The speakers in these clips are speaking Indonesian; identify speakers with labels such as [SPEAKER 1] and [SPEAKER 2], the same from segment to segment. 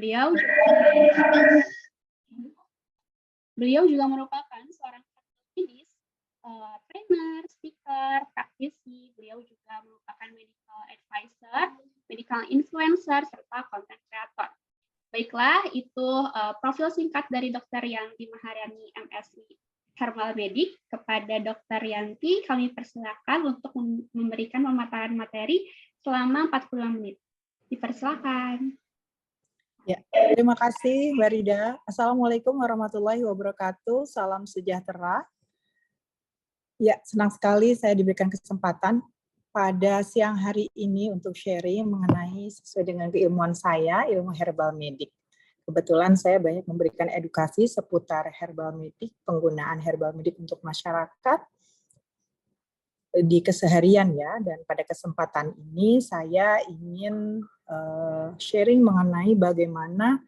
[SPEAKER 1] Beliau juga merupakan seorang klinis, trainer, speaker, praktisi. Beliau juga merupakan medical advisor, medical influencer, serta content creator. Baiklah, itu profil singkat dari Dr. Yanti Maharani, MSc Herbal Medic. Kepada Dr. Yanti, kami persilakan untuk memberikan pemaparan materi selama 45 menit. Dipersilakan.
[SPEAKER 2] Ya, terima kasih Mbak Rida. Assalamualaikum warahmatullahi wabarakatuh. Salam sejahtera. Ya, senang sekali saya diberikan kesempatan pada siang hari ini untuk sharing mengenai sesuai dengan keilmuan saya, ilmu herbal medik. Kebetulan saya banyak memberikan edukasi seputar herbal medik, penggunaan herbal medik untuk masyarakat di keseharian ya, dan pada kesempatan ini saya ingin sharing mengenai bagaimana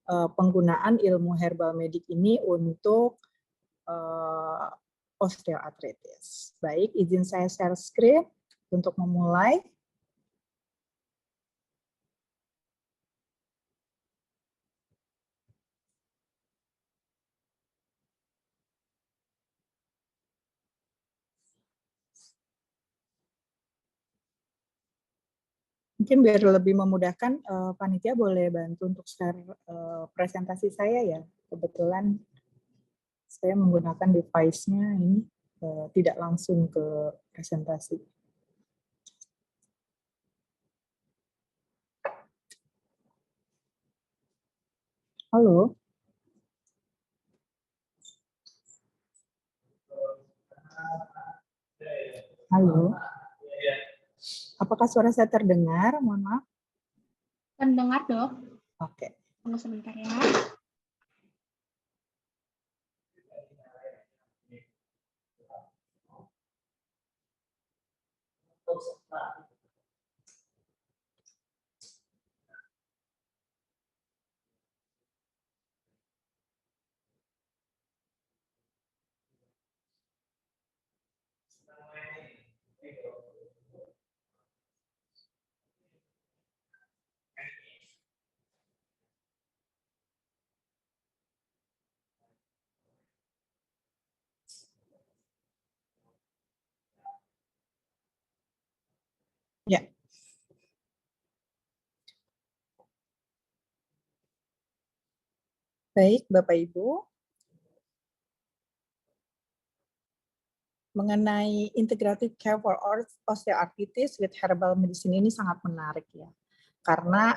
[SPEAKER 2] penggunaan ilmu herbal medik ini untuk osteoartritis. Baik, izin saya share screen untuk memulai. Mungkin biar lebih memudahkan, panitia boleh bantu untuk share presentasi saya ya. Kebetulan saya menggunakan device-nya ini tidak langsung ke presentasi. Halo. Halo. Apakah suara saya terdengar? Mohon maaf.
[SPEAKER 1] Terdengar, Dok.
[SPEAKER 2] Oke.
[SPEAKER 1] Tunggu sebentar ya.
[SPEAKER 2] Ya. Baik, Bapak Ibu. Mengenai integrative care for osteoarthritis with herbal medicine ini sangat menarik ya. Karena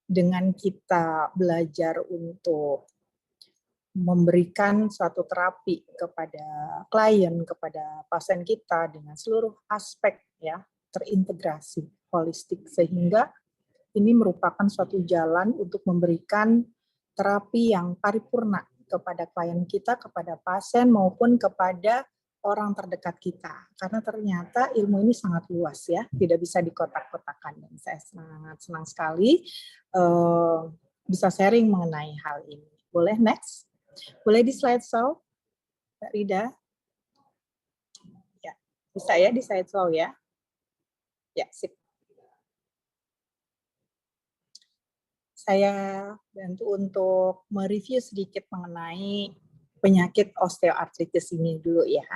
[SPEAKER 2] dengan kita belajar untuk memberikan suatu terapi kepada klien, kepada pasien kita dengan seluruh aspek ya, terintegrasi, holistik, sehingga ini merupakan suatu jalan untuk memberikan terapi yang paripurna kepada klien kita, kepada pasien maupun kepada orang terdekat kita. Karena ternyata ilmu ini sangat luas ya, tidak bisa dikotak-kotakan. Dan saya sangat senang sekali bisa sharing mengenai hal ini. Boleh next? Boleh di slide show, Mbak Rida? Ya, bisa ya di slide show ya? Ya, sip. Saya bantu untuk mereview sedikit mengenai penyakit osteoartritis ini dulu ya.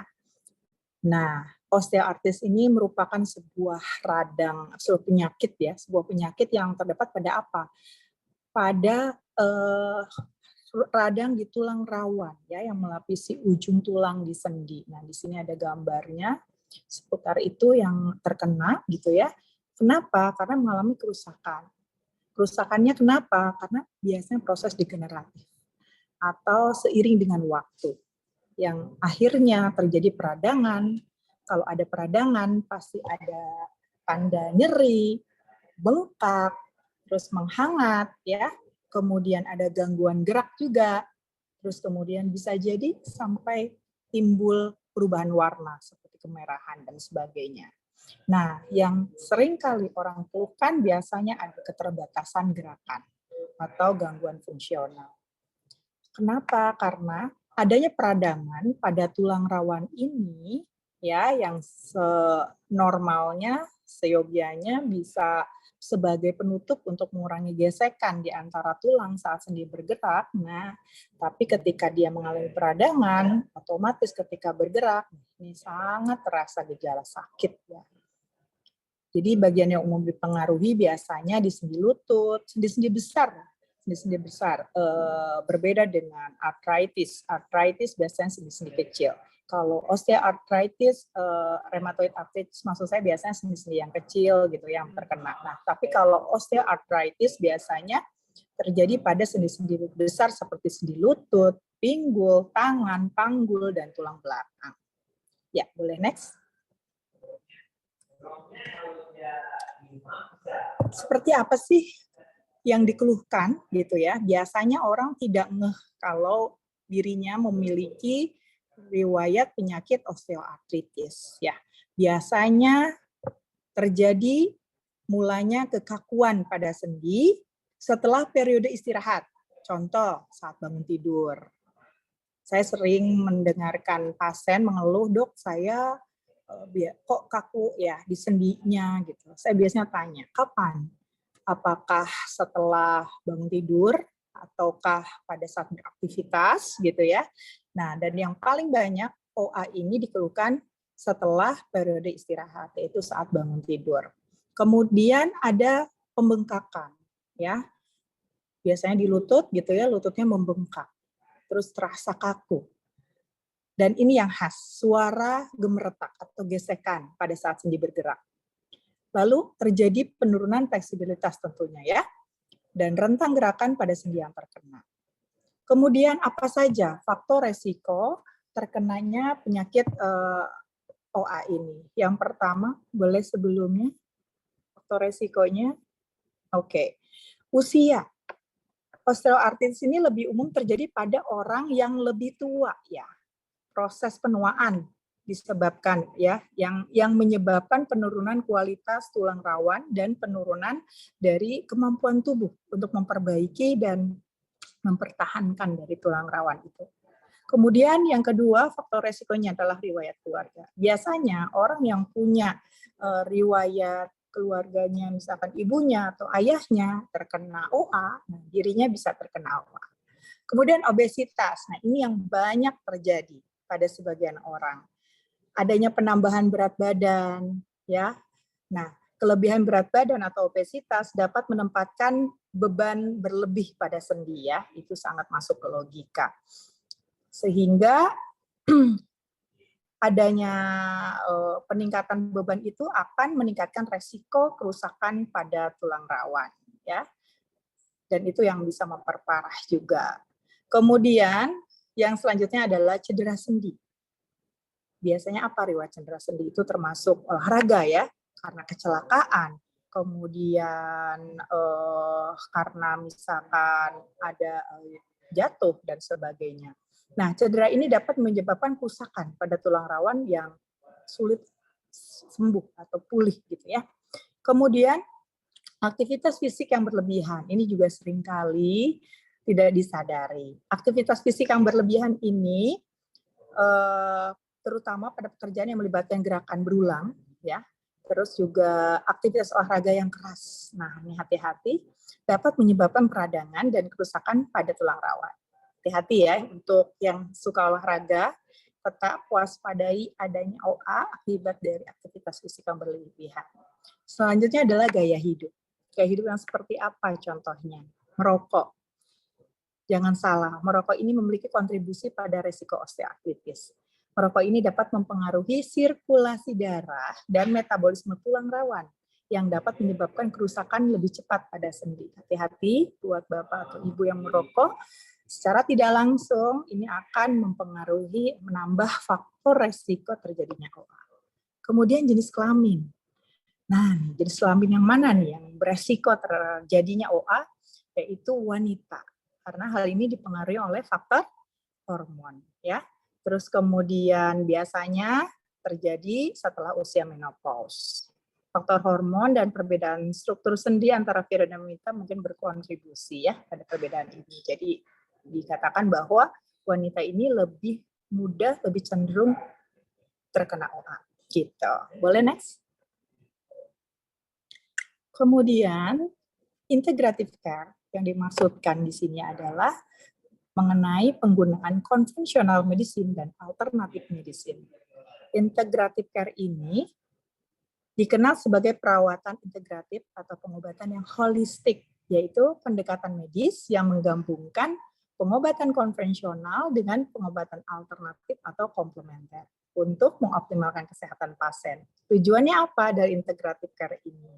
[SPEAKER 2] Nah, osteoartritis ini merupakan sebuah radang, sebuah penyakit ya, sebuah penyakit yang terdapat pada apa? Pada radang di tulang rawan ya, yang melapisi ujung tulang di sendi. Nah, di sini ada gambarnya seputar itu yang terkena gitu ya. Kenapa? Karena mengalami kerusakan. Kerusakannya kenapa? Karena biasanya proses degeneratif atau seiring dengan waktu yang akhirnya terjadi peradangan. Kalau ada peradangan pasti ada tanda nyeri, bengkak, terus menghangat ya. Kemudian ada gangguan gerak juga. Terus kemudian bisa jadi sampai timbul perubahan warna seperti kemerahan dan sebagainya. Nah, yang sering kali orang keluhkan biasanya ada keterbatasan gerakan atau gangguan fungsional. Kenapa? Karena adanya peradangan pada tulang rawan ini ya, yang normalnya seyogianya bisa sebagai penutup untuk mengurangi gesekan di antara tulang saat sendi bergerak. Nah, tapi ketika dia mengalami peradangan, otomatis ketika bergerak, ini sangat terasa gejala sakit ya. Jadi bagian yang umum dipengaruhi biasanya di sendi lutut, sendi-sendi besar. Sendi-sendi besar berbeda dengan arthritis. Arthritis biasanya sendi-sendi kecil. Kalau osteoarthritis, rheumatoid arthritis, maksud saya biasanya sendi-sendi yang kecil gitu yang terkena. Nah, tapi kalau osteoarthritis biasanya terjadi pada sendi-sendi besar seperti sendi lutut, pinggul, tangan, panggul, dan tulang belakang. Ya, boleh next. Seperti apa sih yang dikeluhkan gitu ya? Biasanya orang tidak ngeh kalau dirinya memiliki riwayat penyakit osteoartritis ya. Biasanya terjadi mulanya kekakuan pada sendi setelah periode istirahat. Contoh saat bangun tidur. Saya sering mendengarkan pasien mengeluh, "Dok, saya kok kaku ya di sendinya," gitu. Saya biasanya tanya, "Kapan? Apakah setelah bangun tidur ataukah pada saat beraktivitas gitu ya?" Nah, dan yang paling banyak OA ini dikeluhkan setelah periode istirahat, yaitu saat bangun tidur. Kemudian ada pembengkakan ya. Biasanya di lutut gitu ya, lututnya membengkak. Terus terasa kaku. Dan ini yang khas, suara gemeretak atau gesekan pada saat sendi bergerak. Lalu terjadi penurunan fleksibilitas tentunya ya, dan rentang gerakan pada sendi yang terkena. Kemudian apa saja faktor resiko terkenanya penyakit OA ini? Yang pertama, boleh sebelumnya faktor resikonya? Oke. Usia. Osteoartritis ini lebih umum terjadi pada orang yang lebih tua ya. Proses penuaan disebabkan ya, yang menyebabkan penurunan kualitas tulang rawan dan penurunan dari kemampuan tubuh untuk memperbaiki dan mempertahankan dari tulang rawan itu. Kemudian yang kedua, faktor resikonya adalah riwayat keluarga. Biasanya orang yang punya riwayat keluarganya, misalkan ibunya atau ayahnya terkena OA, nah dirinya bisa terkena OA. Kemudian obesitas, nah ini yang banyak terjadi pada sebagian orang. Adanya penambahan berat badan, ya. Nah, kelebihan berat badan atau obesitas dapat menempatkan beban berlebih pada sendi ya, itu sangat masuk ke logika. Sehingga adanya peningkatan beban itu akan meningkatkan resiko kerusakan pada tulang rawan ya. Dan itu yang bisa memperparah juga. Kemudian yang selanjutnya adalah cedera sendi. Biasanya apa riwayat cedera sendi itu termasuk olahraga ya, karena kecelakaan, kemudian karena misalkan ada jatuh dan sebagainya. Nah, cedera ini dapat menyebabkan kerusakan pada tulang rawan yang sulit sembuh atau pulih gitu ya. Kemudian aktivitas fisik yang berlebihan, ini juga seringkali tidak disadari. Aktivitas fisik yang berlebihan ini terutama pada pekerjaan yang melibatkan gerakan berulang, ya. Terus juga aktivitas olahraga yang keras. Nah, ini hati-hati dapat menyebabkan peradangan dan kerusakan pada tulang rawan. Hati-hati ya untuk yang suka olahraga, tetap waspadai adanya OA akibat dari aktivitas fisik yang berlebihan. Selanjutnya adalah gaya hidup. Gaya hidup yang seperti apa contohnya? Merokok. Jangan salah, merokok ini memiliki kontribusi pada risiko osteoartritis. Merokok ini dapat mempengaruhi sirkulasi darah dan metabolisme tulang rawan yang dapat menyebabkan kerusakan lebih cepat pada sendi. Hati-hati buat Bapak atau Ibu yang merokok, secara tidak langsung ini akan mempengaruhi, menambah faktor resiko terjadinya OA. Kemudian jenis kelamin. Nah, jenis kelamin yang mana nih yang beresiko terjadinya OA? Yaitu wanita. Karena hal ini dipengaruhi oleh faktor hormon, ya. Terus kemudian biasanya terjadi setelah usia menopause. Faktor hormon dan perbedaan struktur sendi antara pria dan wanita mungkin berkontribusi ya pada perbedaan ini. Jadi dikatakan bahwa wanita ini lebih mudah, lebih cenderung terkena OA. Gitu. Boleh next? Kemudian integrative care yang dimaksudkan di sini adalah mengenai penggunaan konvensional medicine dan alternatif medicine. Integrative care ini dikenal sebagai perawatan integratif atau pengobatan yang holistik, yaitu pendekatan medis yang menggabungkan pengobatan konvensional dengan pengobatan alternatif atau komplementer untuk mengoptimalkan kesehatan pasien. Tujuannya apa dari integrative care ini?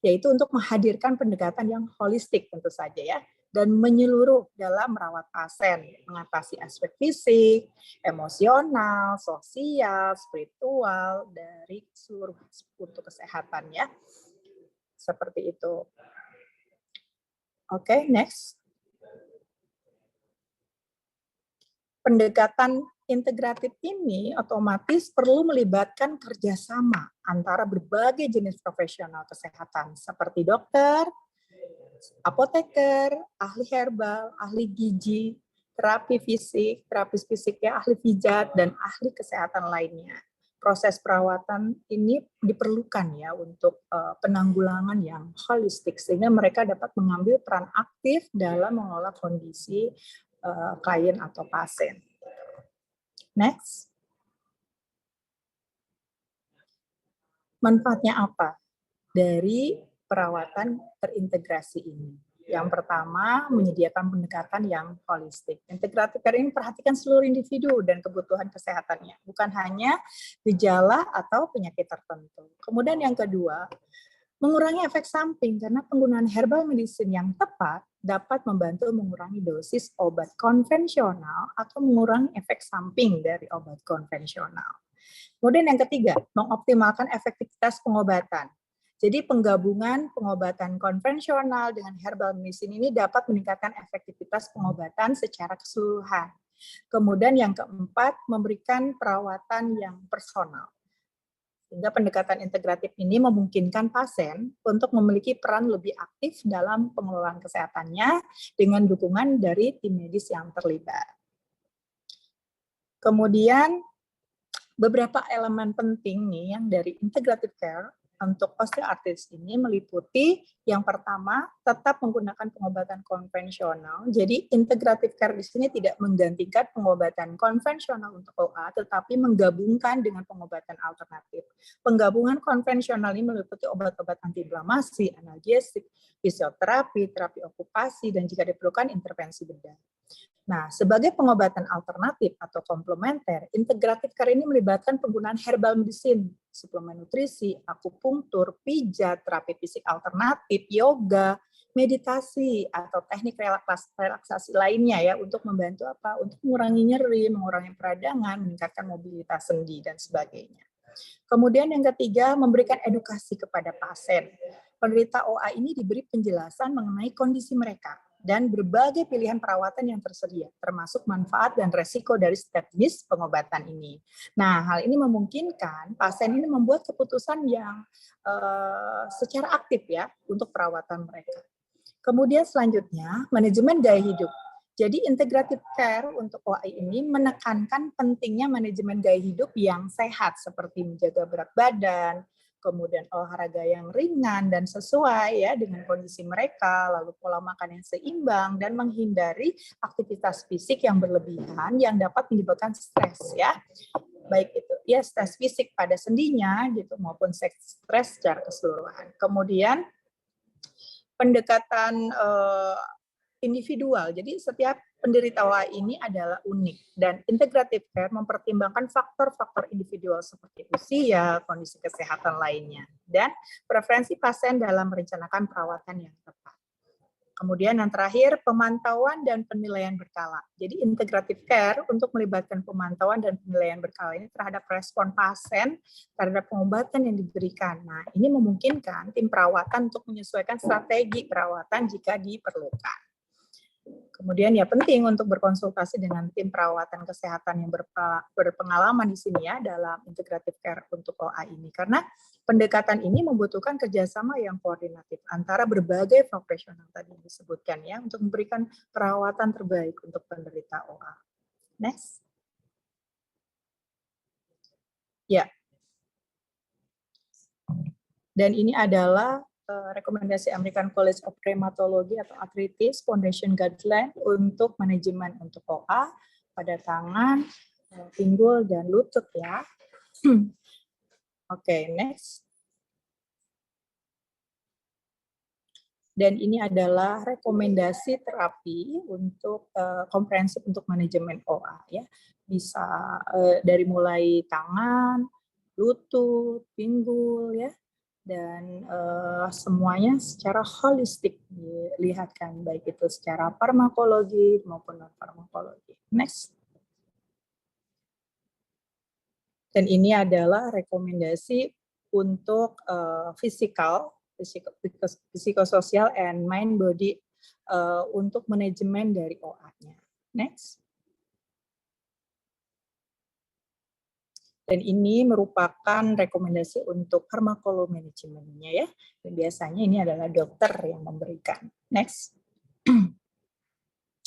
[SPEAKER 2] Yaitu untuk menghadirkan pendekatan yang holistik tentu saja ya, dan menyeluruh dalam merawat pasien, mengatasi aspek fisik, emosional, sosial, spiritual dari seluruh untuk kesehatan ya. Seperti itu. Oke, next. Pendekatan integratif ini otomatis perlu melibatkan kerjasama antara berbagai jenis profesional kesehatan seperti dokter, apoteker, ahli herbal, ahli gizi, terapi fisik, terapis fisiknya, ahli pijat, dan ahli kesehatan lainnya. Proses perawatan ini diperlukan ya untuk penanggulangan yang holistik sehingga mereka dapat mengambil peran aktif dalam mengelola kondisi klien atau pasien. Next. Manfaatnya apa dari perawatan terintegrasi ini? Yang pertama, menyediakan pendekatan yang holistik. Integratif care ini memperhatikan seluruh individu dan kebutuhan kesehatannya, bukan hanya gejala atau penyakit tertentu. Kemudian yang kedua, mengurangi efek samping karena penggunaan herbal medicine yang tepat dapat membantu mengurangi dosis obat konvensional atau mengurangi efek samping dari obat konvensional. Kemudian yang ketiga, mengoptimalkan efektivitas pengobatan. Jadi penggabungan pengobatan konvensional dengan herbal medicine ini dapat meningkatkan efektivitas pengobatan secara keseluruhan. Kemudian yang keempat, memberikan perawatan yang personal. Sehingga pendekatan integratif ini memungkinkan pasien untuk memiliki peran lebih aktif dalam pengelolaan kesehatannya dengan dukungan dari tim medis yang terlibat. Kemudian beberapa elemen penting nih yang dari integrative care untuk osteoartritis ini meliputi yang pertama tetap menggunakan pengobatan konvensional. Jadi integrative care di sini tidak menggantikan pengobatan konvensional untuk OA, tetapi menggabungkan dengan pengobatan alternatif. Penggabungan konvensional ini meliputi obat-obat antiinflamasi, analgesik, fisioterapi, terapi okupasi, dan jika diperlukan intervensi bedah. Nah, sebagai pengobatan alternatif atau komplementer, integratif care ini melibatkan penggunaan herbal medicine, suplemen nutrisi, akupunktur, pijat, terapi fisik alternatif, yoga, meditasi, atau teknik relaksasi lainnya ya untuk membantu apa? Untuk mengurangi nyeri, mengurangi peradangan, meningkatkan mobilitas sendi, dan sebagainya. Kemudian yang ketiga, memberikan edukasi kepada pasien. Penderita OA ini diberi penjelasan mengenai kondisi mereka dan berbagai pilihan perawatan yang tersedia, termasuk manfaat dan resiko dari setiap jenis pengobatan ini. Nah, hal ini memungkinkan pasien ini membuat keputusan yang secara aktif ya untuk perawatan mereka. Kemudian selanjutnya, manajemen gaya hidup. Jadi integrative care untuk OA ini menekankan pentingnya manajemen gaya hidup yang sehat seperti menjaga berat badan, kemudian olahraga yang ringan dan sesuai ya dengan kondisi mereka, lalu pola makan yang seimbang dan menghindari aktivitas fisik yang berlebihan yang dapat menyebabkan stres ya. Baik itu ya stres fisik pada sendinya gitu maupun stres secara keseluruhan. Kemudian pendekatan individual. Jadi setiap penderita OA ini adalah unik dan integrative care mempertimbangkan faktor-faktor individual seperti usia, kondisi kesehatan lainnya, dan preferensi pasien dalam merencanakan perawatan yang tepat. Kemudian yang terakhir, pemantauan dan penilaian berkala. Jadi integrative care untuk melibatkan pemantauan dan penilaian berkala ini terhadap respon pasien terhadap pengobatan yang diberikan. Nah, ini memungkinkan tim perawatan untuk menyesuaikan strategi perawatan jika diperlukan. Kemudian ya penting untuk berkonsultasi dengan tim perawatan kesehatan yang berpengalaman di sini ya dalam integrative care untuk OA ini. Karena pendekatan ini membutuhkan kerjasama yang koordinatif antara berbagai profesional tadi disebutkan ya untuk memberikan perawatan terbaik untuk penderita OA. Next. Ya. Dan ini adalah rekomendasi American College of Rheumatology atau Arthritis Foundation Guideline untuk manajemen untuk OA pada tangan, pinggul, dan lutut ya. Oke, next. Dan ini adalah rekomendasi terapi untuk komprehensif untuk manajemen OA ya. Bisa dari mulai tangan, lutut, pinggul ya, dan semuanya secara holistik dilihat kan, baik itu secara farmakologi maupun non farmakologi. Next. Dan ini adalah rekomendasi untuk psikososial and mind body untuk manajemen dari OA-nya. Next. Dan ini merupakan rekomendasi untuk farmakolomanajemennya ya. Dan biasanya ini adalah dokter yang memberikan. Next.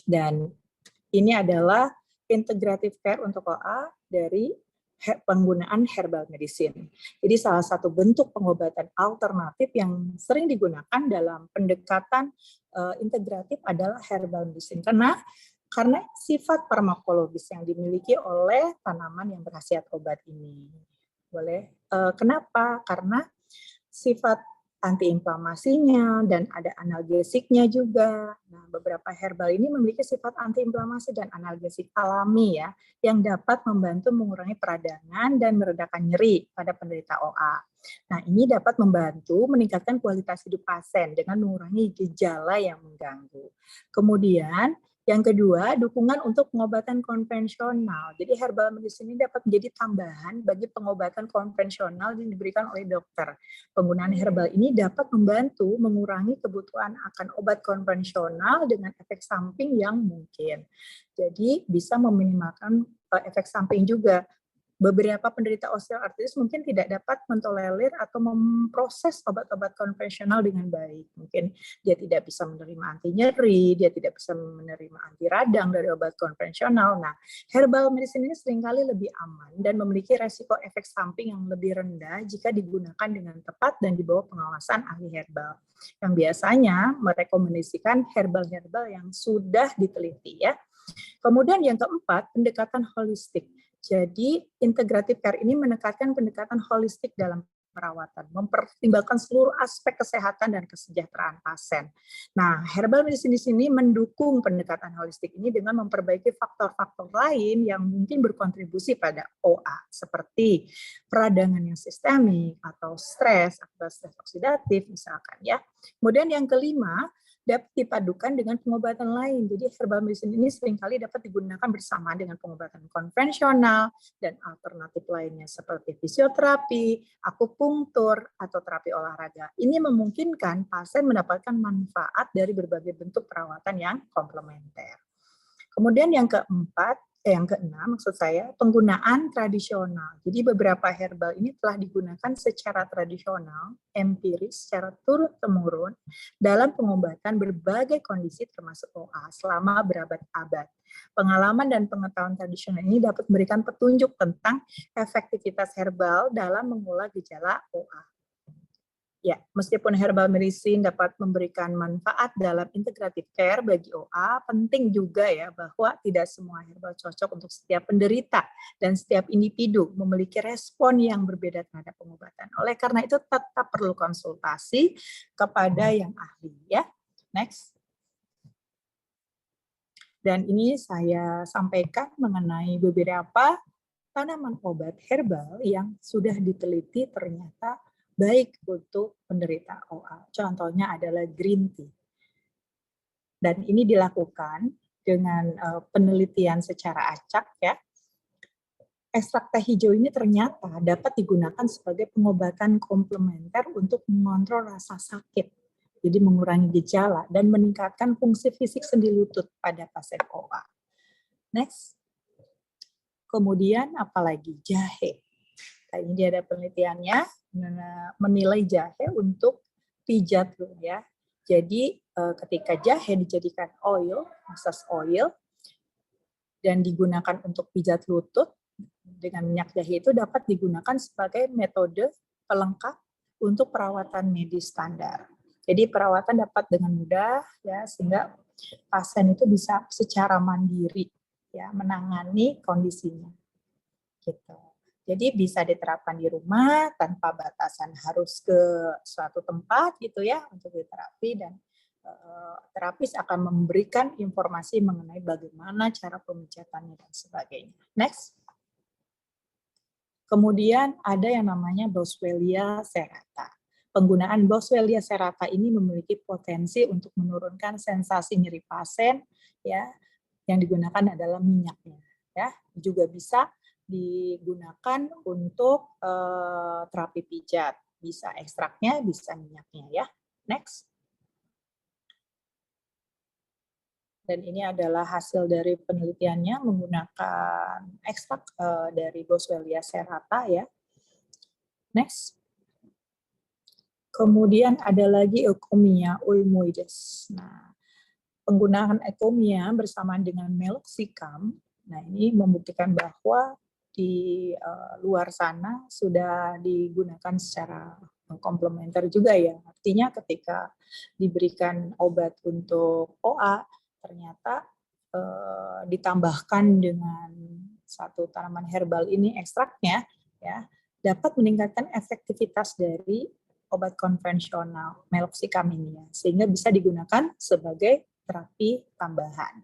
[SPEAKER 2] Dan ini adalah integrative care untuk OA dari penggunaan herbal medicine. Jadi salah satu bentuk pengobatan alternatif yang sering digunakan dalam pendekatan integratif adalah herbal medicine. Karena sifat farmakologis yang dimiliki oleh tanaman yang berkhasiat obat ini. Kenapa? Karena sifat antiinflamasinya dan ada analgesiknya juga. Nah, beberapa herbal ini memiliki sifat antiinflamasi dan analgesik alami ya, yang dapat membantu mengurangi peradangan dan meredakan nyeri pada penderita OA. Nah, ini dapat membantu meningkatkan kualitas hidup pasien dengan mengurangi gejala yang mengganggu. Kemudian, yang kedua, dukungan untuk pengobatan konvensional. Jadi herbal medicine ini dapat menjadi tambahan bagi pengobatan konvensional yang diberikan oleh dokter. Penggunaan herbal ini dapat membantu mengurangi kebutuhan akan obat konvensional dengan efek samping yang mungkin. Jadi bisa meminimalkan efek samping juga. Beberapa penderita osteoartritis mungkin tidak dapat mentolerir atau memproses obat-obat konvensional dengan baik. Mungkin dia tidak bisa menerima anti nyeri, dia tidak bisa menerima anti radang dari obat konvensional. Nah, herbal medicine ini seringkali lebih aman dan memiliki resiko efek samping yang lebih rendah jika digunakan dengan tepat dan di bawah pengawasan ahli herbal. Yang biasanya merekomendasikan herbal-herbal yang sudah diteliti ya. Kemudian yang keempat, pendekatan holistik. Jadi integrative care ini menekankan pendekatan holistik dalam perawatan, mempertimbangkan seluruh aspek kesehatan dan kesejahteraan pasien. Nah, herbal medicine di sini mendukung pendekatan holistik ini dengan memperbaiki faktor-faktor lain yang mungkin berkontribusi pada OA, seperti peradangan yang sistemik atau stres, akibat stres oksidatif misalkan ya. Kemudian yang kelima, dapat dipadukan dengan pengobatan lain. Jadi herbal medicine ini seringkali dapat digunakan bersama dengan pengobatan konvensional dan alternatif lainnya seperti fisioterapi, akupunktur, atau terapi olahraga. Ini memungkinkan pasien mendapatkan manfaat dari berbagai bentuk perawatan yang komplementer. Kemudian yang keenam maksud saya, penggunaan tradisional. Jadi beberapa herbal ini telah digunakan secara tradisional, empiris, secara turun-temurun dalam pengobatan berbagai kondisi termasuk OA selama berabad-abad. Pengalaman dan pengetahuan tradisional ini dapat memberikan petunjuk tentang efektivitas herbal dalam mengolah gejala OA. Ya, meskipun herbal medicine dapat memberikan manfaat dalam integrative care bagi OA, penting juga ya bahwa tidak semua herbal cocok untuk setiap penderita dan setiap individu memiliki respon yang berbeda terhadap pengobatan. Oleh karena itu tetap perlu konsultasi kepada yang ahli ya. Next. Dan ini saya sampaikan mengenai beberapa tanaman obat herbal yang sudah diteliti ternyata baik untuk penderita OA. Contohnya adalah green tea. Dan ini dilakukan dengan penelitian secara acak ya. Ekstrak teh hijau ini ternyata dapat digunakan sebagai pengobatan komplementer untuk mengontrol rasa sakit. Jadi mengurangi gejala dan meningkatkan fungsi fisik sendi lutut pada pasien OA. Next. Kemudian apalagi jahe. Nah, ini dia ada penelitiannya menilai jahe untuk pijat ya. Jadi ketika jahe dijadikan oil, massage oil, dan digunakan untuk pijat lutut dengan minyak jahe itu dapat digunakan sebagai metode pelengkap untuk perawatan medis standar. Jadi perawatan dapat dengan mudah ya, sehingga pasien itu bisa secara mandiri ya menangani kondisinya. Gitu. Jadi bisa diterapkan di rumah tanpa batasan harus ke suatu tempat gitu ya untuk diterapi, dan terapis akan memberikan informasi mengenai bagaimana cara pemijatannya dan sebagainya. Next. Kemudian ada yang namanya Boswellia serrata. Penggunaan Boswellia serrata ini memiliki potensi untuk menurunkan sensasi nyeri pasien ya. Yang digunakan adalah minyaknya ya. Juga bisa digunakan untuk terapi pijat. Bisa ekstraknya, bisa minyaknya ya. Next. Dan ini adalah hasil dari penelitiannya menggunakan ekstrak dari Boswellia serrata ya. Next. Kemudian ada lagi Euphorbia ulmoides. Nah, penggunaan Euphorbia bersamaan dengan meloxicam, nah ini membuktikan bahwa di luar sana sudah digunakan secara komplementer juga ya. Artinya ketika diberikan obat untuk OA, ternyata ditambahkan dengan satu tanaman herbal ini ekstraknya ya dapat meningkatkan efektivitas dari obat konvensional meloxicam ini ya, sehingga bisa digunakan sebagai terapi tambahan.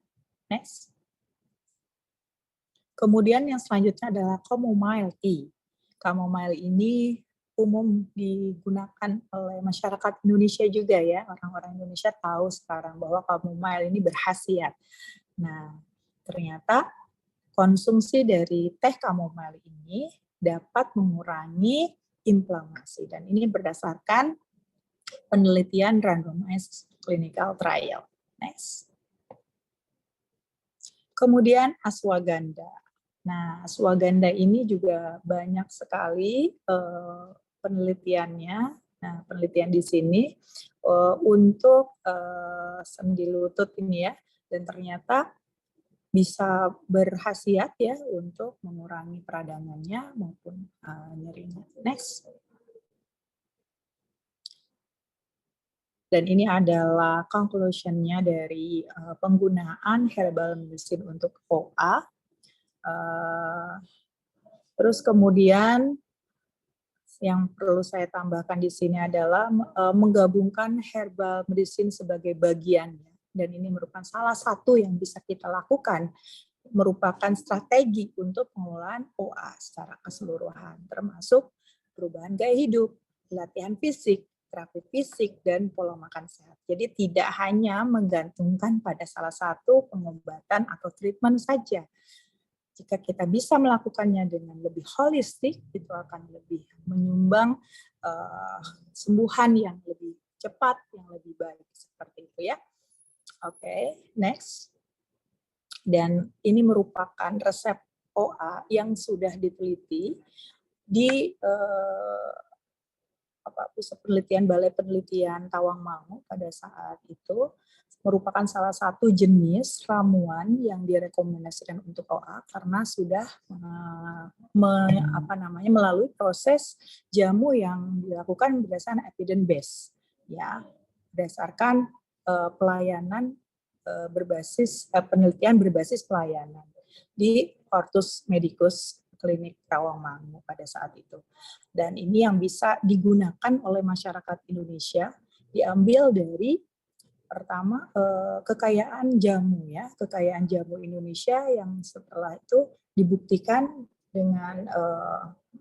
[SPEAKER 2] Next. Kemudian yang selanjutnya adalah chamomile tea. Chamomile ini umum digunakan oleh masyarakat Indonesia juga ya. Orang-orang Indonesia tahu sekarang bahwa chamomile ini berkhasiat. Nah, ternyata konsumsi dari teh chamomile ini dapat mengurangi inflamasi, dan ini berdasarkan penelitian randomized clinical trial. Next. Kemudian ashwagandha. Nah, ashwagandha ini juga banyak sekali penelitiannya. Nah, penelitian di sini untuk sendi lutut ini ya, dan ternyata bisa berkhasiat ya untuk mengurangi peradangannya maupun nyerinya. Next. Dan ini adalah conclusion-nya dari penggunaan herbal medicine untuk OA. Terus kemudian yang perlu saya tambahkan di sini adalah menggabungkan herbal medicine sebagai bagian, dan ini merupakan salah satu yang bisa kita lakukan, merupakan strategi untuk pengelolaan OA secara keseluruhan, termasuk perubahan gaya hidup, latihan fisik, terapi fisik, dan pola makan sehat. Jadi tidak hanya menggantungkan pada salah satu pengobatan atau treatment saja. Jika kita bisa melakukannya dengan lebih holistik, itu akan lebih menyumbang sembuhan yang lebih cepat, yang lebih baik, seperti itu ya. Oke, next. Dan ini merupakan resep OA yang sudah diteliti di pusat penelitian Balai Penelitian Tawangmangu pada saat itu, merupakan salah satu jenis ramuan yang direkomendasikan untuk OA karena sudah melalui proses jamu yang dilakukan berdasarkan evidence base ya, berdasarkan pelayanan penelitian berbasis pelayanan di Hortus Medicus Klinik Tawangmangu pada saat itu. Dan ini yang bisa digunakan oleh masyarakat Indonesia, diambil dari pertama kekayaan jamu ya, kekayaan jamu Indonesia yang setelah itu dibuktikan dengan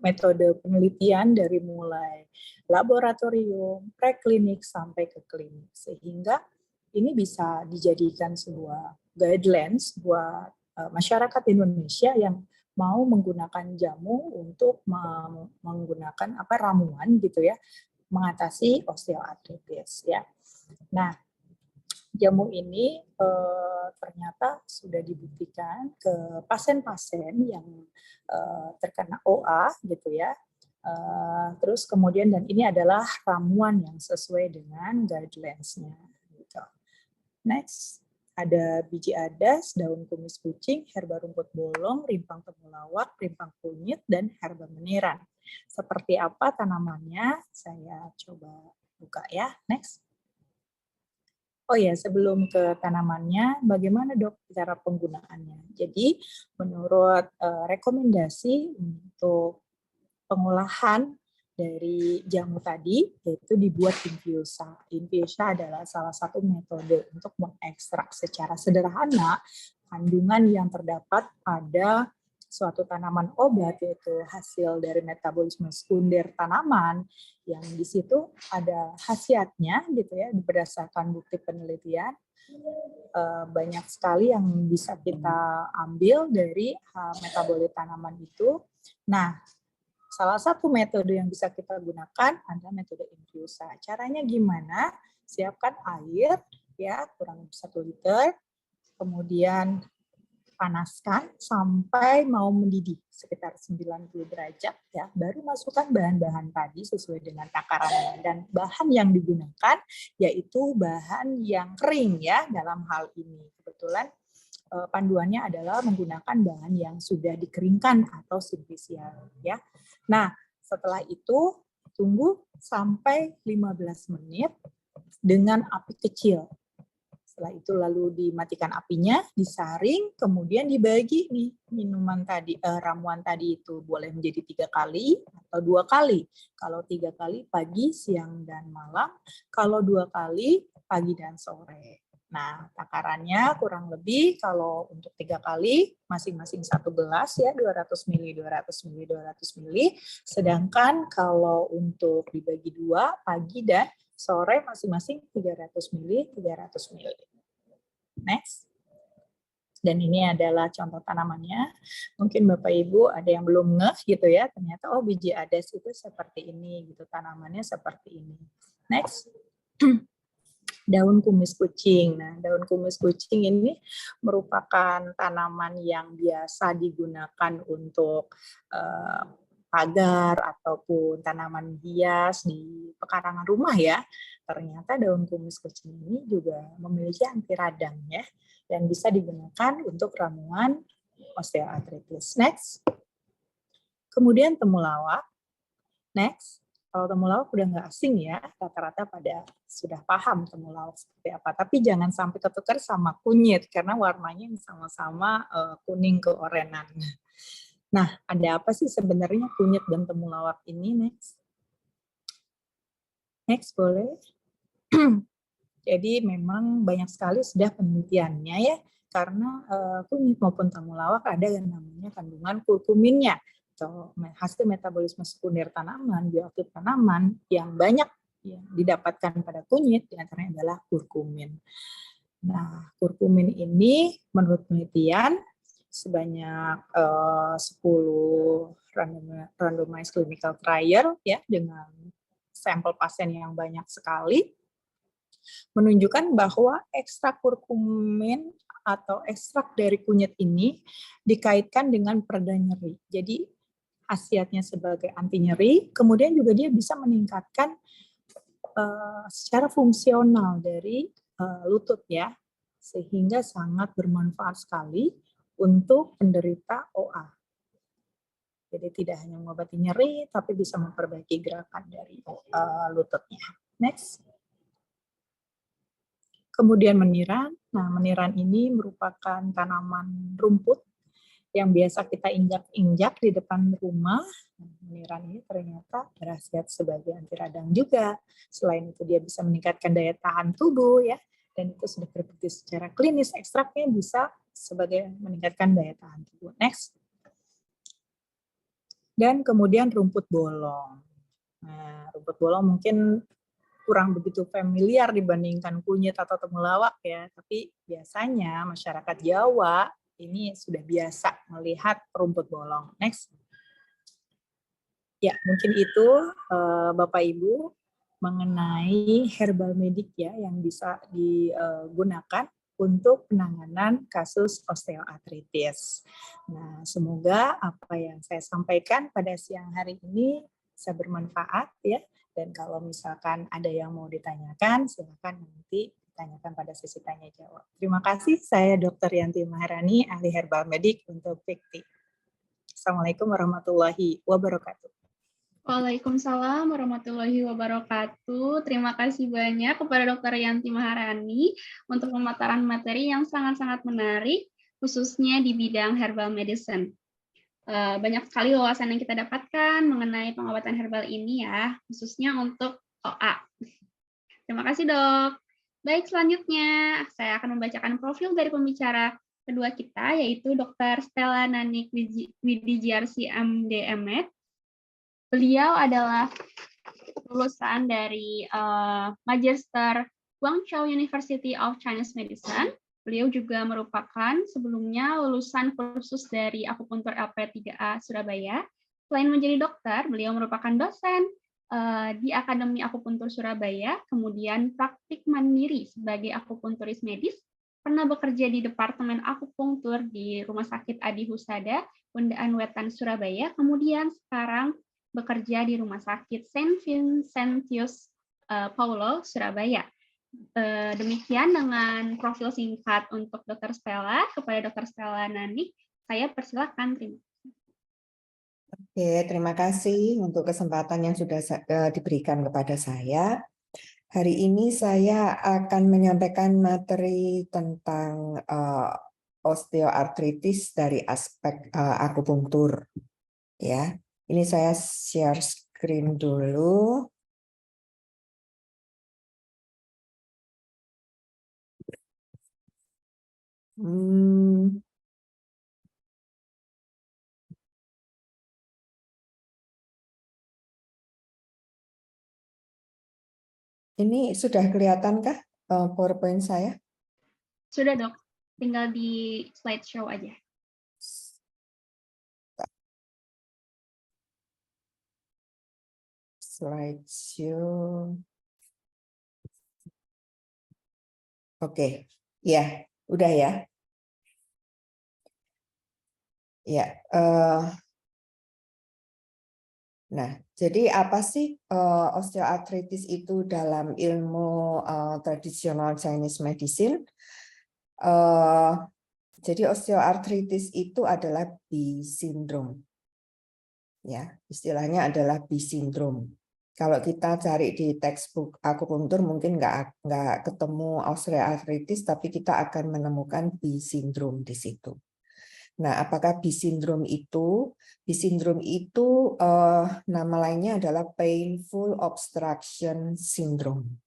[SPEAKER 2] metode penelitian dari mulai laboratorium, preklinik sampai ke klinik, sehingga ini bisa dijadikan sebuah guidelines buat masyarakat Indonesia yang mau menggunakan jamu untuk menggunakan ramuan gitu ya, mengatasi osteoartritis ya. Nah, jamu ini ternyata sudah dibuktikan ke pasien-pasien yang terkena OA gitu ya. Terus kemudian, dan ini adalah ramuan yang sesuai dengan guidelines-nya. Gitu. Next, ada biji adas, daun kumis kucing, herba rumput bolong, rimpang temulawak, rimpang kunyit, dan herba meniran. Seperti apa tanamannya? Saya coba buka ya. Next. Oh ya, sebelum ke tanamannya, bagaimana dok cara penggunaannya? Jadi, menurut rekomendasi untuk pengolahan dari jamu tadi, yaitu dibuat infusa. Infusa adalah salah satu metode untuk mengekstrak secara sederhana kandungan yang terdapat pada suatu tanaman obat, yaitu hasil dari metabolisme sekunder tanaman, yang di situ ada khasiatnya gitu ya, berdasarkan bukti penelitian. Banyak sekali yang bisa kita ambil dari metabolit tanaman itu. Nah, salah satu metode yang bisa kita gunakan adalah metode infusa. Caranya gimana? Siapkan air ya kurang lebih 1 liter, kemudian panaskan sampai mau mendidih sekitar 90 derajat ya. Baru masukkan bahan-bahan tadi sesuai dengan takarannya, dan bahan yang digunakan yaitu bahan yang kering ya dalam hal ini. Kebetulan panduannya adalah menggunakan bahan yang sudah dikeringkan atau sintesis ya. Nah, setelah itu tunggu sampai 15 menit dengan api kecil. Setelah itu lalu dimatikan apinya, disaring, kemudian dibagi nih minuman tadi, ramuan tadi itu boleh menjadi 3 kali atau 2 kali. Kalau 3 kali pagi, siang, dan malam. Kalau 2 kali pagi dan sore. Nah, takarannya kurang lebih kalau untuk 3 kali masing-masing 1 gelas ya, 200 ml, 200 ml, 200 ml. Sedangkan kalau untuk dibagi 2 pagi dan sore masing-masing 300 ml, 300 ml. Next. Dan ini adalah contoh tanamannya. Mungkin Bapak Ibu ada yang belum ngeh gitu ya, ternyata oh biji ades itu seperti ini gitu, tanamannya seperti ini. Next. Daun kumis kucing. Nah, daun kumis kucing ini merupakan tanaman yang biasa digunakan untuk pagar ataupun tanaman hias di pekarangan rumah ya. Ternyata daun kumis kucing ini juga memiliki anti radang ya, dan bisa digunakan untuk ramuan osteoartritis. Next. Kemudian temulawak. Next. Kalau temulawak udah nggak asing ya, rata-rata pada sudah paham temulawak seperti apa. Tapi jangan sampai ketukar sama kunyit, karena warnanya sama-sama kuning keorenan. Nah, ada apa sih sebenarnya kunyit dan temulawak ini? Next. Next, boleh. Jadi memang banyak sekali sudah penelitiannya ya, karena kunyit maupun temulawak ada yang namanya kandungan kurkuminnya, atau hasil metabolisme sekunder tanaman, bioaktif tanaman yang banyak yang didapatkan pada kunyit, diantaranya adalah kurkumin. Nah, kurkumin ini menurut penelitian sebanyak 10 randomized clinical trial ya, dengan sampel pasien yang banyak sekali, menunjukkan bahwa ekstrak kurkumin atau ekstrak dari kunyit ini dikaitkan dengan pereda nyeri. Jadi khasiatnya sebagai anti nyeri, kemudian juga dia bisa meningkatkan secara fungsional dari lutut ya, sehingga sangat bermanfaat sekali untuk penderita OA. Jadi tidak hanya mengobati nyeri, tapi bisa memperbaiki gerakan dari lututnya. Next. Kemudian meniran. Nah, meniran ini merupakan tanaman rumput yang biasa kita injak-injak di depan rumah. Meniran ini ternyata berkhasiat sebagai anti radang juga. Selain itu dia bisa meningkatkan daya tahan tubuh ya, dan itu sudah terbukti secara klinis ekstraknya bisa sebagai meningkatkan daya tahan tubuh. Next. Dan kemudian rumput bolong. Nah, rumput bolong mungkin kurang begitu familiar dibandingkan kunyit atau temulawak ya, tapi biasanya masyarakat Jawa ini sudah biasa melihat rumput bolong. Next. Ya, mungkin itu Bapak Ibu mengenai herbal medik ya yang bisa digunakan untuk penanganan kasus osteoartritis. Nah, semoga apa yang saya sampaikan pada siang hari ini bisa bermanfaat ya. Dan kalau misalkan ada yang mau ditanyakan, silakan nanti ditanyakan pada sesi tanya jawab. Terima kasih, saya Dr. Yanti Maharani, ahli herbal medik untuk PIKTI. Assalamualaikum warahmatullahi wabarakatuh.
[SPEAKER 1] Waalaikumsalam warahmatullahi wabarakatuh. Terima kasih banyak kepada Dr. Yanti Maharani untuk pemaparan materi yang sangat-sangat menarik, khususnya di bidang herbal medicine. Banyak sekali wawasan yang kita dapatkan mengenai pengobatan herbal ini ya, khususnya untuk OA. Terima kasih, Dok. Baik, selanjutnya saya akan membacakan profil dari pembicara kedua kita, yaitu Dr. Stella Nanik Widigiarsi MD MD. Beliau adalah lulusan dari Magister Guangzhou University of Chinese Medicine. Beliau juga merupakan sebelumnya lulusan kursus dari akupuntur LP3A Surabaya. Selain menjadi dokter, beliau merupakan dosen di Akademi Akupuntur Surabaya, kemudian praktik mandiri sebagai akupunturis medis, pernah bekerja di Departemen Akupunktur di Rumah Sakit Adi Husada, Bundaan Wetan, Surabaya, kemudian sekarang bekerja di Rumah Sakit Saint Vincentius Paulo, Surabaya. Demikian dengan profil singkat untuk Dr. Stella. Kepada Dr. Stella Nanik, saya persilakan.
[SPEAKER 3] Oke, terima kasih untuk kesempatan yang sudah diberikan kepada saya. Hari ini saya akan menyampaikan materi tentang osteoartritis dari aspek akupunktur. Ya, ini saya share screen dulu. Ini sudah kelihatankah PowerPoint saya?
[SPEAKER 1] Sudah, Dok. Tinggal di slideshow aja.
[SPEAKER 3] Slideshow. Oke, ya, udah ya. Ya, nah, jadi apa sih osteoartritis itu dalam ilmu tradisional Chinese medicine? Jadi osteoartritis itu adalah B syndrome. Ya, istilahnya adalah B syndrome. Kalau kita cari di textbook akupunktur mungkin nggak ketemu osteoartritis, tapi kita akan menemukan B syndrome di situ. Nah, apakah B syndrome itu? B syndrome itu nama lainnya adalah painful obstruction syndrome.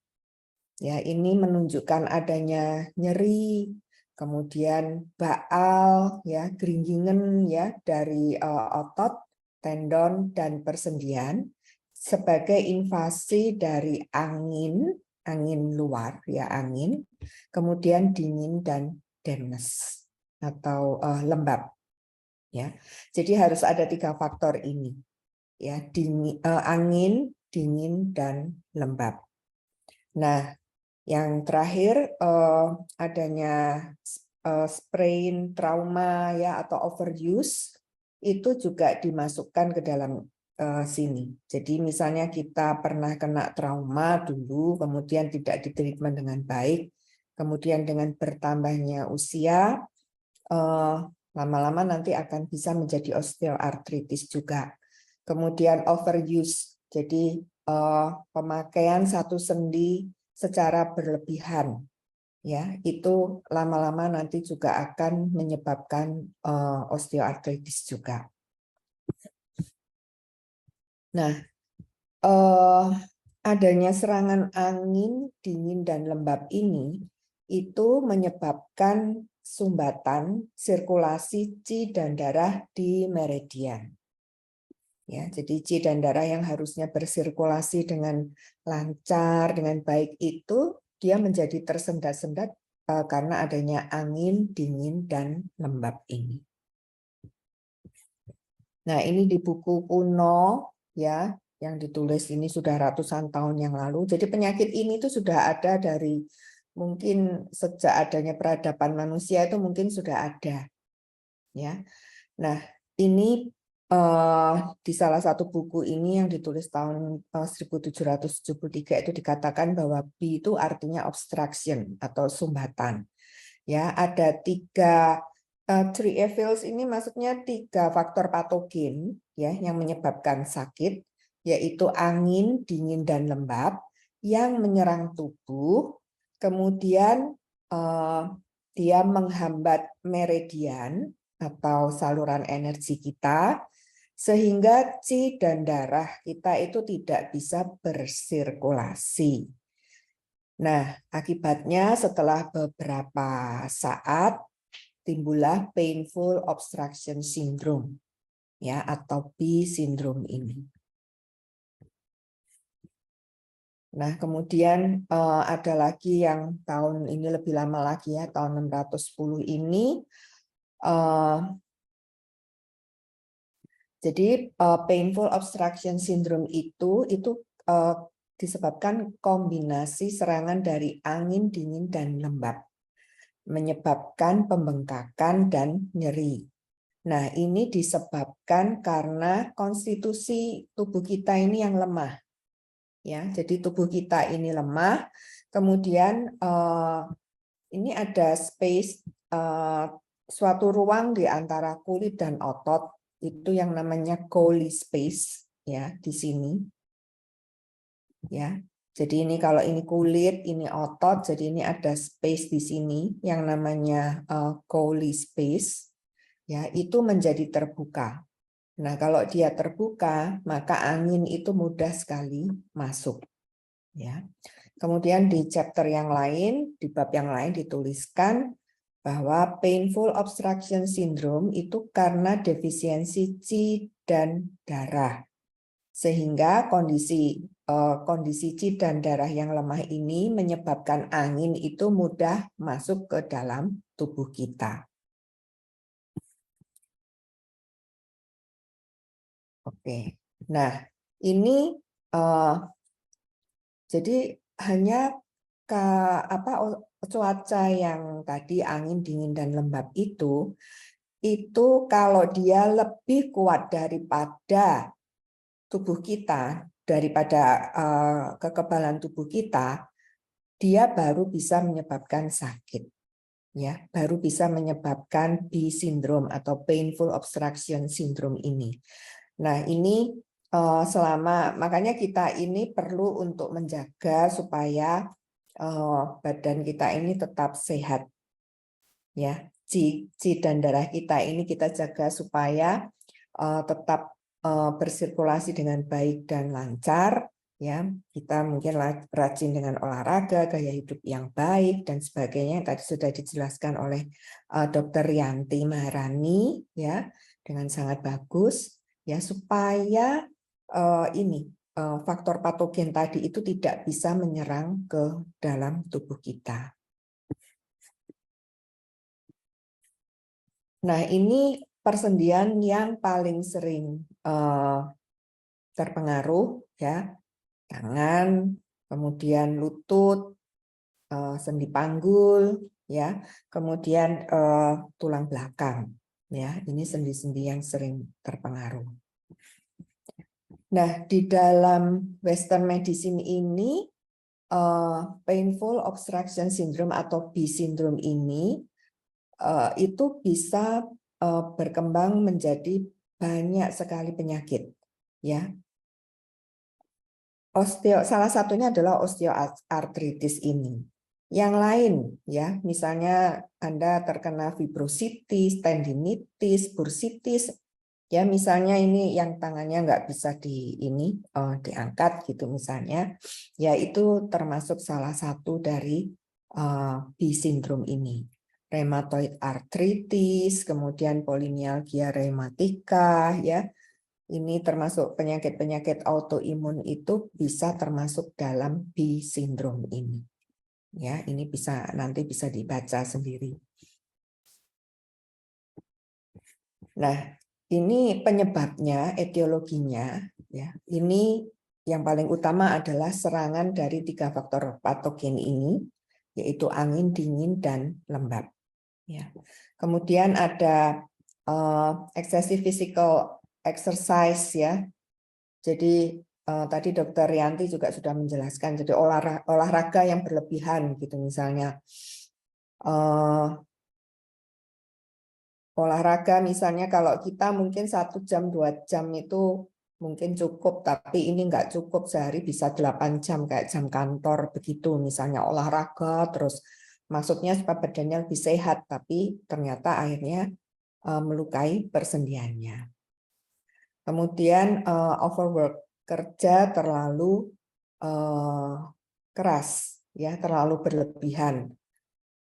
[SPEAKER 3] Ya, ini menunjukkan adanya nyeri, kemudian baal, ya, geringgingan ya dari otot, tendon dan persendian sebagai invasi dari angin luar, ya angin, kemudian dingin dan dampness atau lembab, ya. Jadi harus ada 3 faktor ini, ya, angin, dingin dan lembab. Nah, yang terakhir adanya sprain, trauma, ya, atau overuse itu juga dimasukkan ke dalam sini. Jadi misalnya kita pernah kena trauma dulu, kemudian tidak ditreatment dengan baik, kemudian dengan bertambahnya usia lama-lama nanti akan bisa menjadi osteoartritis juga. Kemudian overuse, jadi pemakaian satu sendi secara berlebihan, ya itu lama-lama nanti juga akan menyebabkan osteoartritis juga. Nah, adanya serangan angin, dingin dan lembab ini itu menyebabkan sumbatan sirkulasi qi dan darah di meridian. Ya, jadi qi dan darah yang harusnya bersirkulasi dengan lancar, dengan baik itu dia menjadi tersendat-sendat karena adanya angin, dingin dan lembab ini. Nah, ini di buku kuno ya, yang ditulis ini sudah ratusan tahun yang lalu. Jadi penyakit ini tuh sudah ada dari mungkin sejak adanya peradaban manusia itu mungkin sudah ada. Ya. Nah, ini di salah satu buku ini yang ditulis tahun 1773 itu dikatakan bahwa B itu artinya obstruction atau sumbatan. Ya, ada 3 three evils ini maksudnya 3 faktor patogen ya yang menyebabkan sakit. yaitu angin, dingin, dan lembab yang menyerang tubuh, kemudian dia menghambat meridian atau saluran energi kita, sehingga qi dan darah kita itu tidak bisa bersirkulasi. Nah, akibatnya setelah beberapa saat timbullah painful obstruction syndrome, ya, atau B syndrome ini. Nah, kemudian ada lagi yang tahun ini lebih lama lagi, ya, tahun 610 ini. Jadi painful obstruction syndrome itu disebabkan kombinasi serangan dari angin, dingin, dan lembab, menyebabkan pembengkakan dan nyeri. Nah, ini disebabkan karena konstitusi tubuh kita ini yang lemah. Ya, jadi tubuh kita ini lemah, kemudian ini ada space, suatu ruang di antara kulit dan otot, itu yang namanya Cowley space, ya, di sini. Ya, jadi ini kalau ini kulit, ini otot, jadi ini ada space di sini yang namanya Cowley space, ya, itu menjadi terbuka. Nah, kalau dia terbuka, maka angin itu mudah sekali masuk. Ya. Kemudian di chapter yang lain, di bab yang lain dituliskan bahwa painful obstruction syndrome itu karena defisiensi qi dan darah. Sehingga kondisi qi dan darah yang lemah ini menyebabkan angin itu mudah masuk ke dalam tubuh kita. Oke. Nah, ini jadi hanya cuaca yang tadi angin, dingin, dan lembab itu kalau dia lebih kuat daripada tubuh kita, daripada kekebalan tubuh kita, dia baru bisa menyebabkan sakit, ya, baru bisa menyebabkan B syndrome atau painful obstruction syndrome ini. Nah, ini makanya kita ini perlu untuk menjaga supaya badan kita ini tetap sehat, ya, qi dan darah kita ini kita jaga supaya tetap bersirkulasi dengan baik dan lancar, ya. Kita mungkin rajin dengan olahraga, gaya hidup yang baik dan sebagainya yang tadi sudah dijelaskan oleh Dr. Rianti Maharani, ya, dengan sangat bagus, ya, supaya faktor patogen tadi itu tidak bisa menyerang ke dalam tubuh kita. Nah, ini persendian yang paling sering terpengaruh, ya, tangan, kemudian lutut, sendi panggul, ya, kemudian tulang belakang, ya, ini sendi-sendi yang sering terpengaruh. Nah, di dalam Western medicine ini, painful obstruction syndrome atau B syndrome ini itu bisa berkembang menjadi banyak sekali penyakit, ya. Salah satunya adalah osteoartritis ini. Yang lain, ya, misalnya Anda terkena fibrositis, tendinitis, bursitis, ya, misalnya ini yang tangannya nggak bisa diangkat gitu misalnya, ya, itu termasuk salah satu dari B syndrome ini. Rheumatoid arthritis, kemudian polimialgia rheumatica, ya, ini termasuk penyakit-penyakit autoimun itu bisa termasuk dalam B syndrome ini. Ya, ini nanti bisa dibaca sendiri. Nah, ini penyebabnya, etiologinya, ya. Ini yang paling utama adalah serangan dari 3 faktor patogen ini, yaitu angin, dingin, dan lembab. Ya. Kemudian ada excessive physical exercise, ya. Jadi tadi Dr. Rianti juga sudah menjelaskan, jadi olahraga yang berlebihan gitu misalnya. Olahraga misalnya kalau kita mungkin 1 jam 2 jam itu mungkin cukup, tapi ini nggak cukup, sehari bisa 8 jam kayak jam kantor begitu, misalnya olahraga terus, maksudnya supaya badannya lebih sehat, tapi ternyata akhirnya melukai persendiannya. Kemudian overwork, kerja terlalu keras, ya, terlalu berlebihan.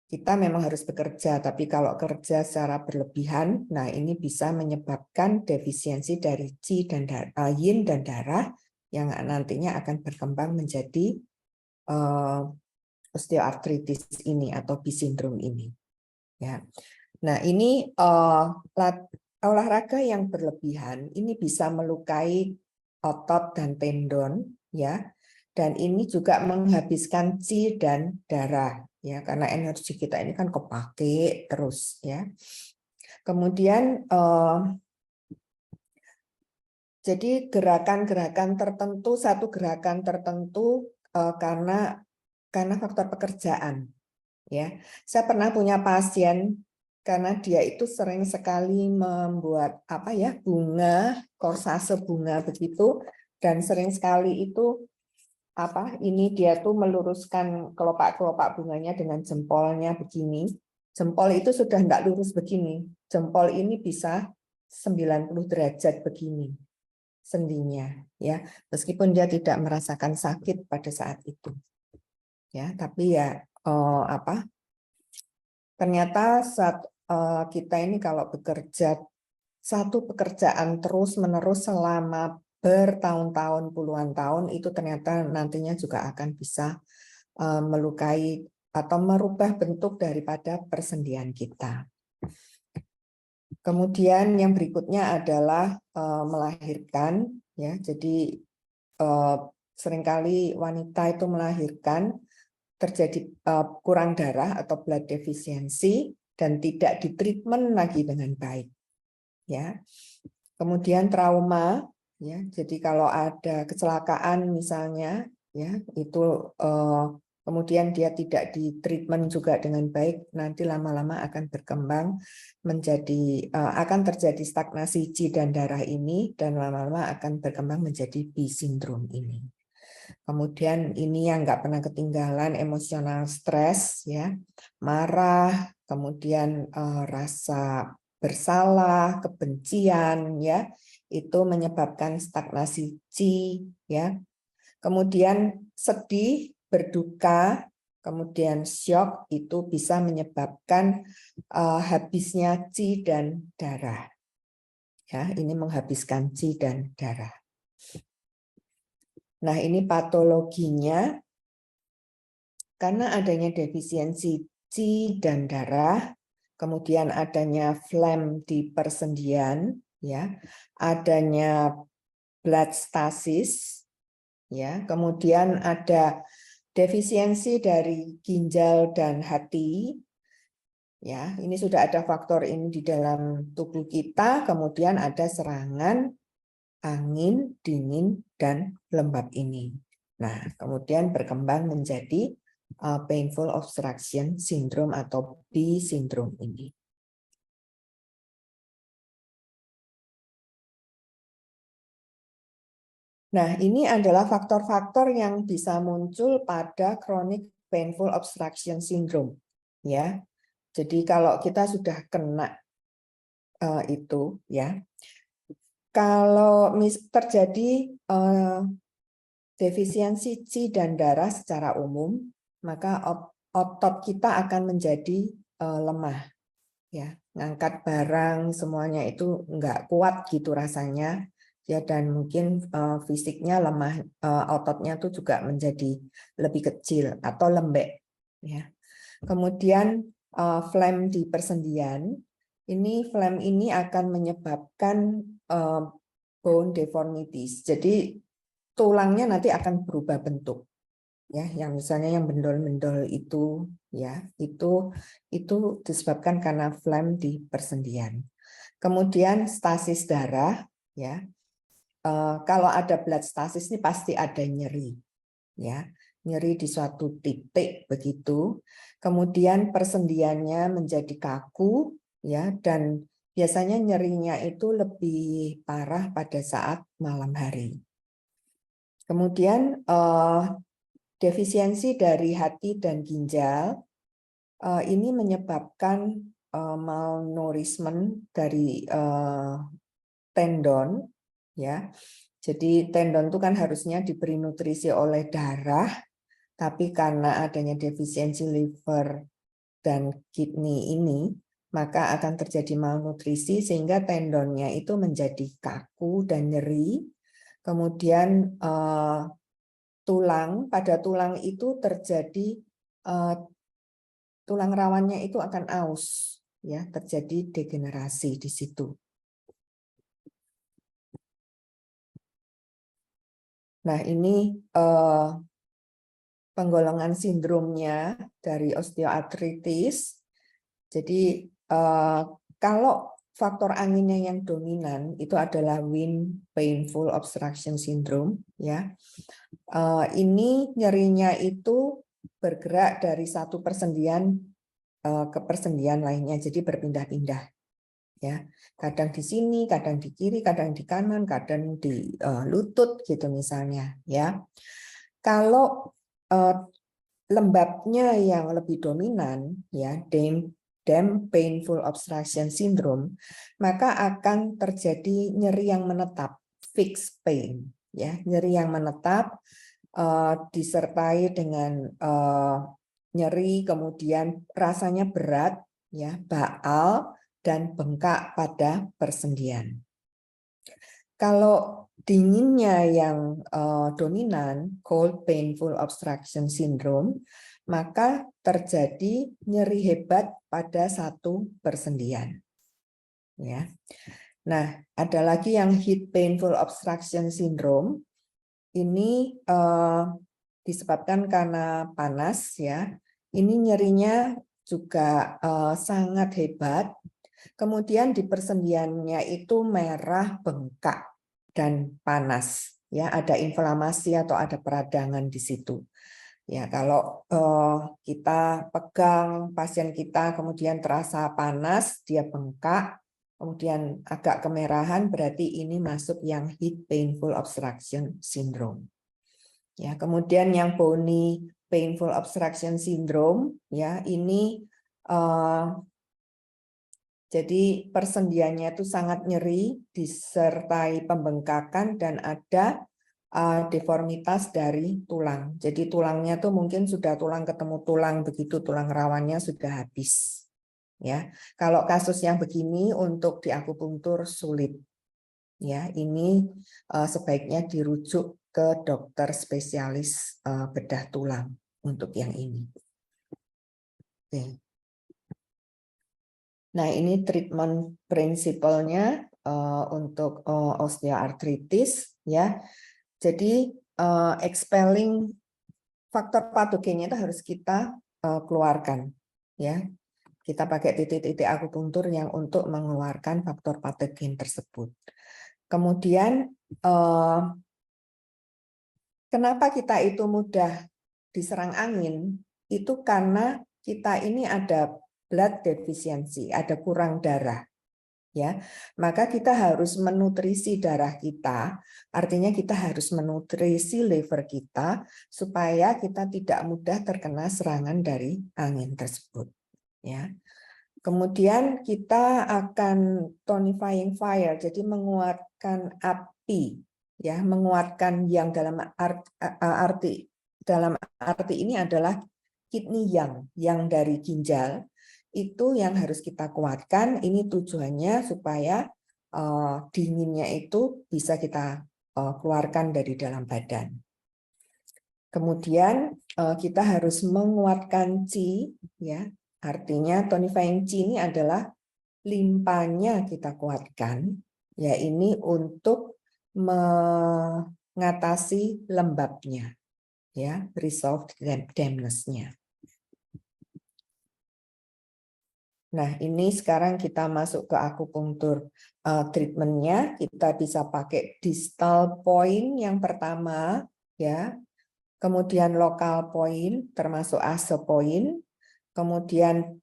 [SPEAKER 3] Kita memang harus bekerja, tapi kalau kerja secara berlebihan, nah ini bisa menyebabkan defisiensi dari Qi dan Yin dan darah yang nantinya akan berkembang menjadi osteoartritis ini atau B syndrome ini. Ya. Nah ini olahraga yang berlebihan ini bisa melukai otot dan tendon, ya, dan ini juga menghabiskan Qi dan darah. Ya, karena energi kita ini kan kepake terus, ya. Kemudian jadi gerakan-gerakan tertentu, satu gerakan tertentu karena faktor pekerjaan, ya. Saya pernah punya pasien karena dia itu sering sekali membuat bunga, korsase bunga begitu, dan sering sekali itu ini dia tuh meluruskan kelopak-kelopak bunganya dengan jempolnya begini. Jempol itu sudah enggak lurus begini. Jempol ini bisa 90 derajat begini sendinya, ya. Meskipun dia tidak merasakan sakit pada saat itu. Ya, tapi ya ternyata saat kita ini kalau bekerja satu pekerjaan terus-menerus selama bertahun-tahun, puluhan tahun, itu ternyata nantinya juga akan bisa melukai atau merubah bentuk daripada persendian kita. Kemudian yang berikutnya adalah melahirkan, ya. Jadi seringkali wanita itu melahirkan terjadi kurang darah atau blood deficiency dan tidak ditreatment lagi dengan baik, ya. Kemudian trauma, ya. Jadi kalau ada kecelakaan misalnya, ya, itu kemudian dia tidak ditreatment juga dengan baik, nanti lama-lama akan berkembang menjadi akan terjadi stagnasi Qi dan darah ini, dan lama-lama akan berkembang menjadi B syndrome ini. Kemudian ini yang nggak pernah ketinggalan, emosional stres, ya, marah, kemudian rasa bersalah, kebencian, ya, itu menyebabkan stagnasi Qi, ya. Kemudian sedih, berduka, kemudian syok itu bisa menyebabkan habisnya Qi dan darah. Ya, ini menghabiskan Qi dan darah. Nah, ini patologinya karena adanya defisiensi Qi dan darah, kemudian adanya phlegm di persendian, ya, adanya blood stasis, ya, kemudian ada defisiensi dari ginjal dan hati, ya, ini sudah ada faktor ini di dalam tubuh kita, kemudian ada serangan angin, dingin, dan lembab ini. Nah, kemudian berkembang menjadi painful obstruction syndrome atau B syndrome ini. Nah, ini adalah faktor-faktor yang bisa muncul pada chronic painful obstruction syndrome, ya. Jadi kalau kita sudah kena itu, ya, kalau terjadi defisiensi Qi dan darah secara umum, maka otot kita akan menjadi lemah, ya, ngangkat barang semuanya itu nggak kuat gitu rasanya, ya, dan mungkin fisiknya lemah, ototnya tuh juga menjadi lebih kecil atau lembek, ya. Kemudian phlegm di persendian, ini phlegm ini akan menyebabkan bone deformities, jadi tulangnya nanti akan berubah bentuk, ya, yang misalnya yang bendol-bendol itu, ya, itu disebabkan karena phlegm di persendian. Kemudian stasis darah, ya, kalau ada blood stasis ini pasti ada nyeri, ya, nyeri di suatu titik begitu. Kemudian persendiannya menjadi kaku, ya, dan biasanya nyerinya itu lebih parah pada saat malam hari. Kemudian defisiensi dari hati dan ginjal ini menyebabkan malnourishment dari tendon, ya. Jadi tendon itu kan harusnya diberi nutrisi oleh darah, tapi karena adanya defisiensi liver dan kidney ini, maka akan terjadi malnutrisi sehingga tendonnya itu menjadi kaku dan nyeri. Kemudian pada tulang itu terjadi tulang rawannya itu akan aus, ya, terjadi degenerasi di situ. Nah, ini penggolongan sindromnya dari osteoartritis. Jadi kalau faktor anginnya yang dominan itu adalah wind painful obstruction syndrome, ya. Ini nyerinya itu bergerak dari satu persendian ke persendian lainnya, jadi berpindah-pindah, ya. Kadang di sini, kadang di kiri, kadang di kanan, kadang di lutut gitu misalnya, ya. Kalau lembabnya yang lebih dominan, ya, damp painful obstruction syndrome, maka akan terjadi nyeri yang menetap, fixed pain, ya, nyeri yang menetap disertai dengan nyeri, kemudian rasanya berat, ya, baal dan bengkak pada persendian. Kalau dinginnya yang dominan, cold painful obstruction syndrome, maka terjadi nyeri hebat pada satu persendian. Ya. Nah, ada lagi yang heat painful obstruction syndrome. Ini disebabkan karena panas, ya. Ini nyerinya juga sangat hebat. Kemudian di persendiannya itu merah, bengkak, dan panas. Ya, ada inflamasi atau ada peradangan di situ. Ya, kalau kita pegang pasien kita kemudian terasa panas, dia bengkak, kemudian agak kemerahan, berarti ini masuk yang heat painful obstruction syndrome. Ya, kemudian yang bony painful obstruction syndrome, ya, ini jadi persendiannya itu sangat nyeri disertai pembengkakan dan ada deformitas dari tulang. Jadi tulangnya tuh mungkin sudah tulang ketemu tulang, begitu tulang rawannya sudah habis. Ya, kalau kasus yang begini untuk diakupunktur sulit. Ya, ini sebaiknya dirujuk ke dokter spesialis bedah tulang untuk yang ini. Oke. Nah, ini treatment prinsipalnya untuk osteoartritis, ya. Jadi expelling faktor patogennya itu harus kita keluarkan, ya. Kita pakai titik-titik akupunktur yang untuk mengeluarkan faktor patogen tersebut. Kemudian kenapa kita itu mudah diserang angin? Itu karena kita ini ada blood deficiency, ada kurang darah. Ya, maka kita harus menutrisi darah kita, artinya kita harus menutrisi liver kita supaya kita tidak mudah terkena serangan dari angin tersebut. Ya. Kemudian kita akan tonifying fire, jadi menguatkan api, ya, menguatkan yang dalam arti ini adalah kidney yang dari ginjal. Itu yang harus kita kuatkan. Ini tujuannya supaya dinginnya itu bisa kita keluarkan dari dalam badan. Kemudian kita harus menguatkan qi, ya, artinya tonifying qi ini adalah limpanya kita kuatkan, ya, ini untuk mengatasi lembabnya, ya, resolve dampness-nya. Nah, ini sekarang kita masuk ke akupunktur treatment-nya. Kita bisa pakai distal point yang pertama, ya. Kemudian lokal point termasuk ace point. Kemudian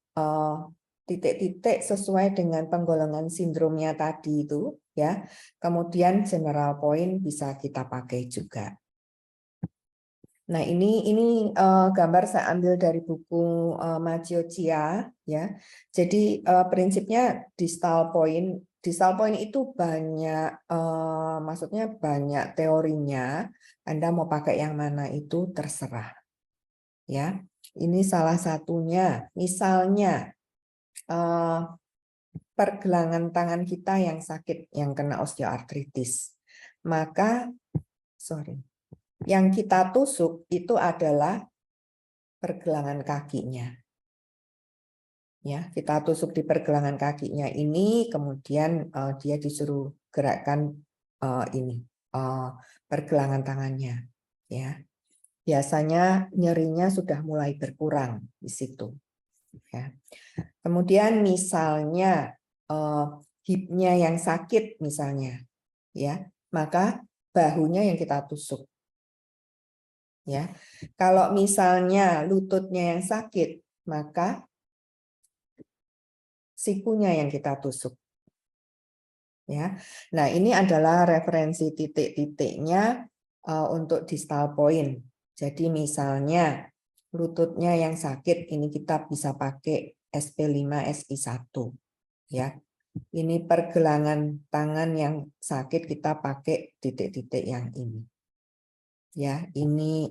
[SPEAKER 3] titik-titik sesuai dengan penggolongan sindromnya tadi itu, ya. Kemudian general point bisa kita pakai juga. Nah, ini gambar saya ambil dari buku Machio Chia, ya. Jadi prinsipnya distal point itu banyak, maksudnya banyak teorinya. Anda mau pakai yang mana itu terserah, ya. Ini salah satunya, misalnya pergelangan tangan kita yang sakit, yang kena osteoartritis, maka yang kita tusuk itu adalah pergelangan kakinya. Ya, kita tusuk di pergelangan kakinya ini, kemudian dia disuruh gerakkan pergelangan tangannya. Ya, biasanya nyerinya sudah mulai berkurang di situ. Ya. Kemudian misalnya hipnya yang sakit misalnya, ya, maka bahunya yang kita tusuk. Ya, kalau misalnya lututnya yang sakit, maka sikunya yang kita tusuk. Ya, nah ini adalah referensi titik-titiknya untuk distal point. Jadi misalnya lututnya yang sakit, ini kita bisa pakai SP5 SI1. Ya, ini pergelangan tangan yang sakit kita pakai titik-titik yang ini. Ya, ini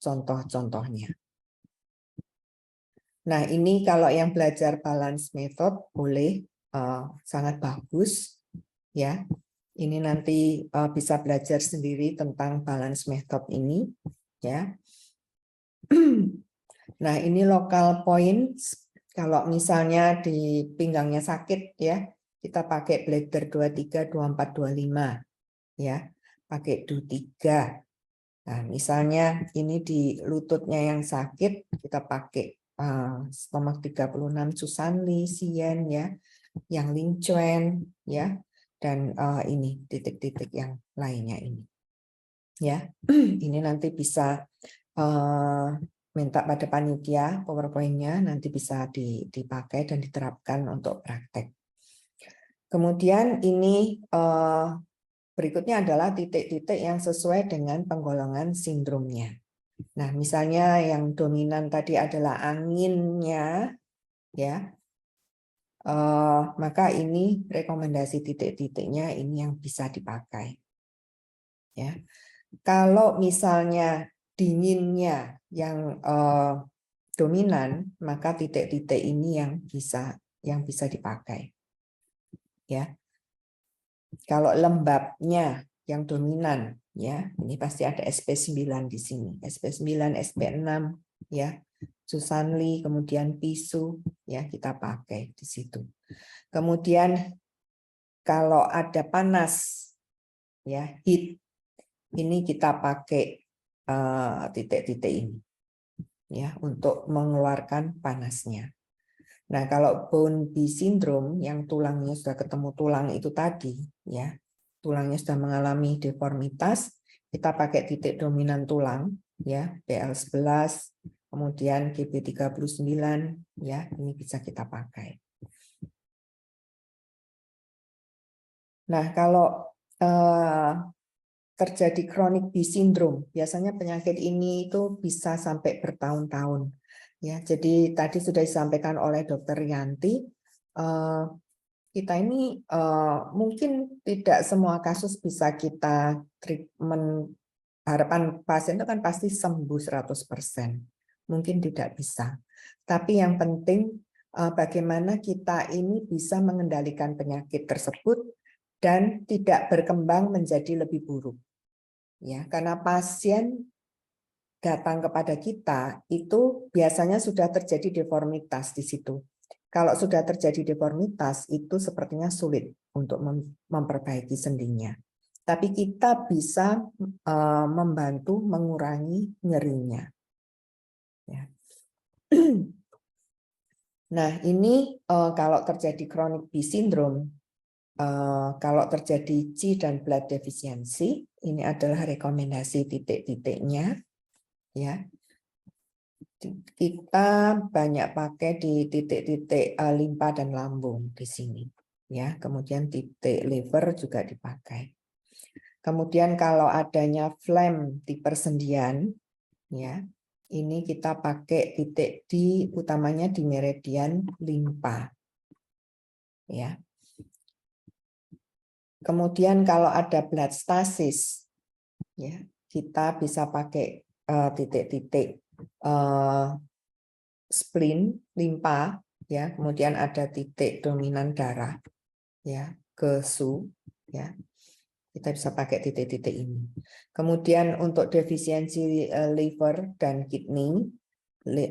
[SPEAKER 3] contoh-contohnya. Nah, ini kalau yang belajar balance method boleh sangat bagus, ya. Ini nanti bisa belajar sendiri tentang balance method ini, ya. Nah, ini local points. Kalau misalnya di pinggangnya sakit, ya, kita pakai bladder 23, 24, 25, ya. Pakai DU 3. Nah, misalnya ini di lututnya yang sakit, kita pakai stomach 36 Susanli, Sien, ya, yang Ling Chuan, ya, dan ini titik-titik yang lainnya ini. Ya, ini nanti bisa minta pada panitia PowerPoint-nya, nanti bisa dipakai dan diterapkan untuk praktek. Kemudian ini berikutnya adalah titik-titik yang sesuai dengan penggolongan sindromnya. Nah, misalnya yang dominan tadi adalah anginnya, ya, maka ini rekomendasi titik-titiknya ini yang bisa dipakai. Ya, kalau misalnya dinginnya yang dominan, maka titik-titik ini yang bisa dipakai. Ya, kalau lembabnya yang dominan, ya, ini pasti ada SP9 di sini, SP9, SP6, ya, Susanli, kemudian Pisu, ya, kita pakai di situ. Kemudian kalau ada panas, ya, heat, ini kita pakai titik-titik ini, ya, untuk mengeluarkan panasnya. Nah, kalau bone B syndrome yang tulangnya sudah ketemu tulang itu tadi, ya, tulangnya sudah mengalami deformitas, kita pakai titik dominan tulang, ya, BL11, kemudian GB39, ya, ini bisa kita pakai. Nah, kalau terjadi chronic B syndrome, biasanya penyakit ini itu bisa sampai bertahun-tahun. Ya, jadi tadi sudah disampaikan oleh Dr. Yanti, kita ini mungkin tidak semua kasus bisa kita treatment, harapan pasien itu kan pasti sembuh 100%. Mungkin tidak bisa. Tapi yang penting bagaimana kita ini bisa mengendalikan penyakit tersebut dan tidak berkembang menjadi lebih buruk. Ya, karena pasien datang kepada kita itu biasanya sudah terjadi deformitas di situ. Kalau sudah terjadi deformitas itu sepertinya sulit untuk memperbaiki sendinya. Tapi kita bisa membantu mengurangi nyerinya. Ya. Nah, ini kalau terjadi chronic B syndrome, kalau terjadi Qi dan blood deficiency, ini adalah rekomendasi titik-titiknya. Ya, kita banyak pakai di titik-titik limpa dan lambung di sini, ya. Kemudian titik liver juga dipakai. Kemudian kalau adanya phlegm di persendian, ya, ini kita pakai titik utamanya di meridian limpa, ya. Kemudian kalau ada blood stasis, ya, kita bisa pakai titik-titik spleen, limpa, ya, kemudian ada titik dominan darah, ya, kesu, ya, kita bisa pakai titik-titik ini. Kemudian untuk defisiensi liver dan kidney,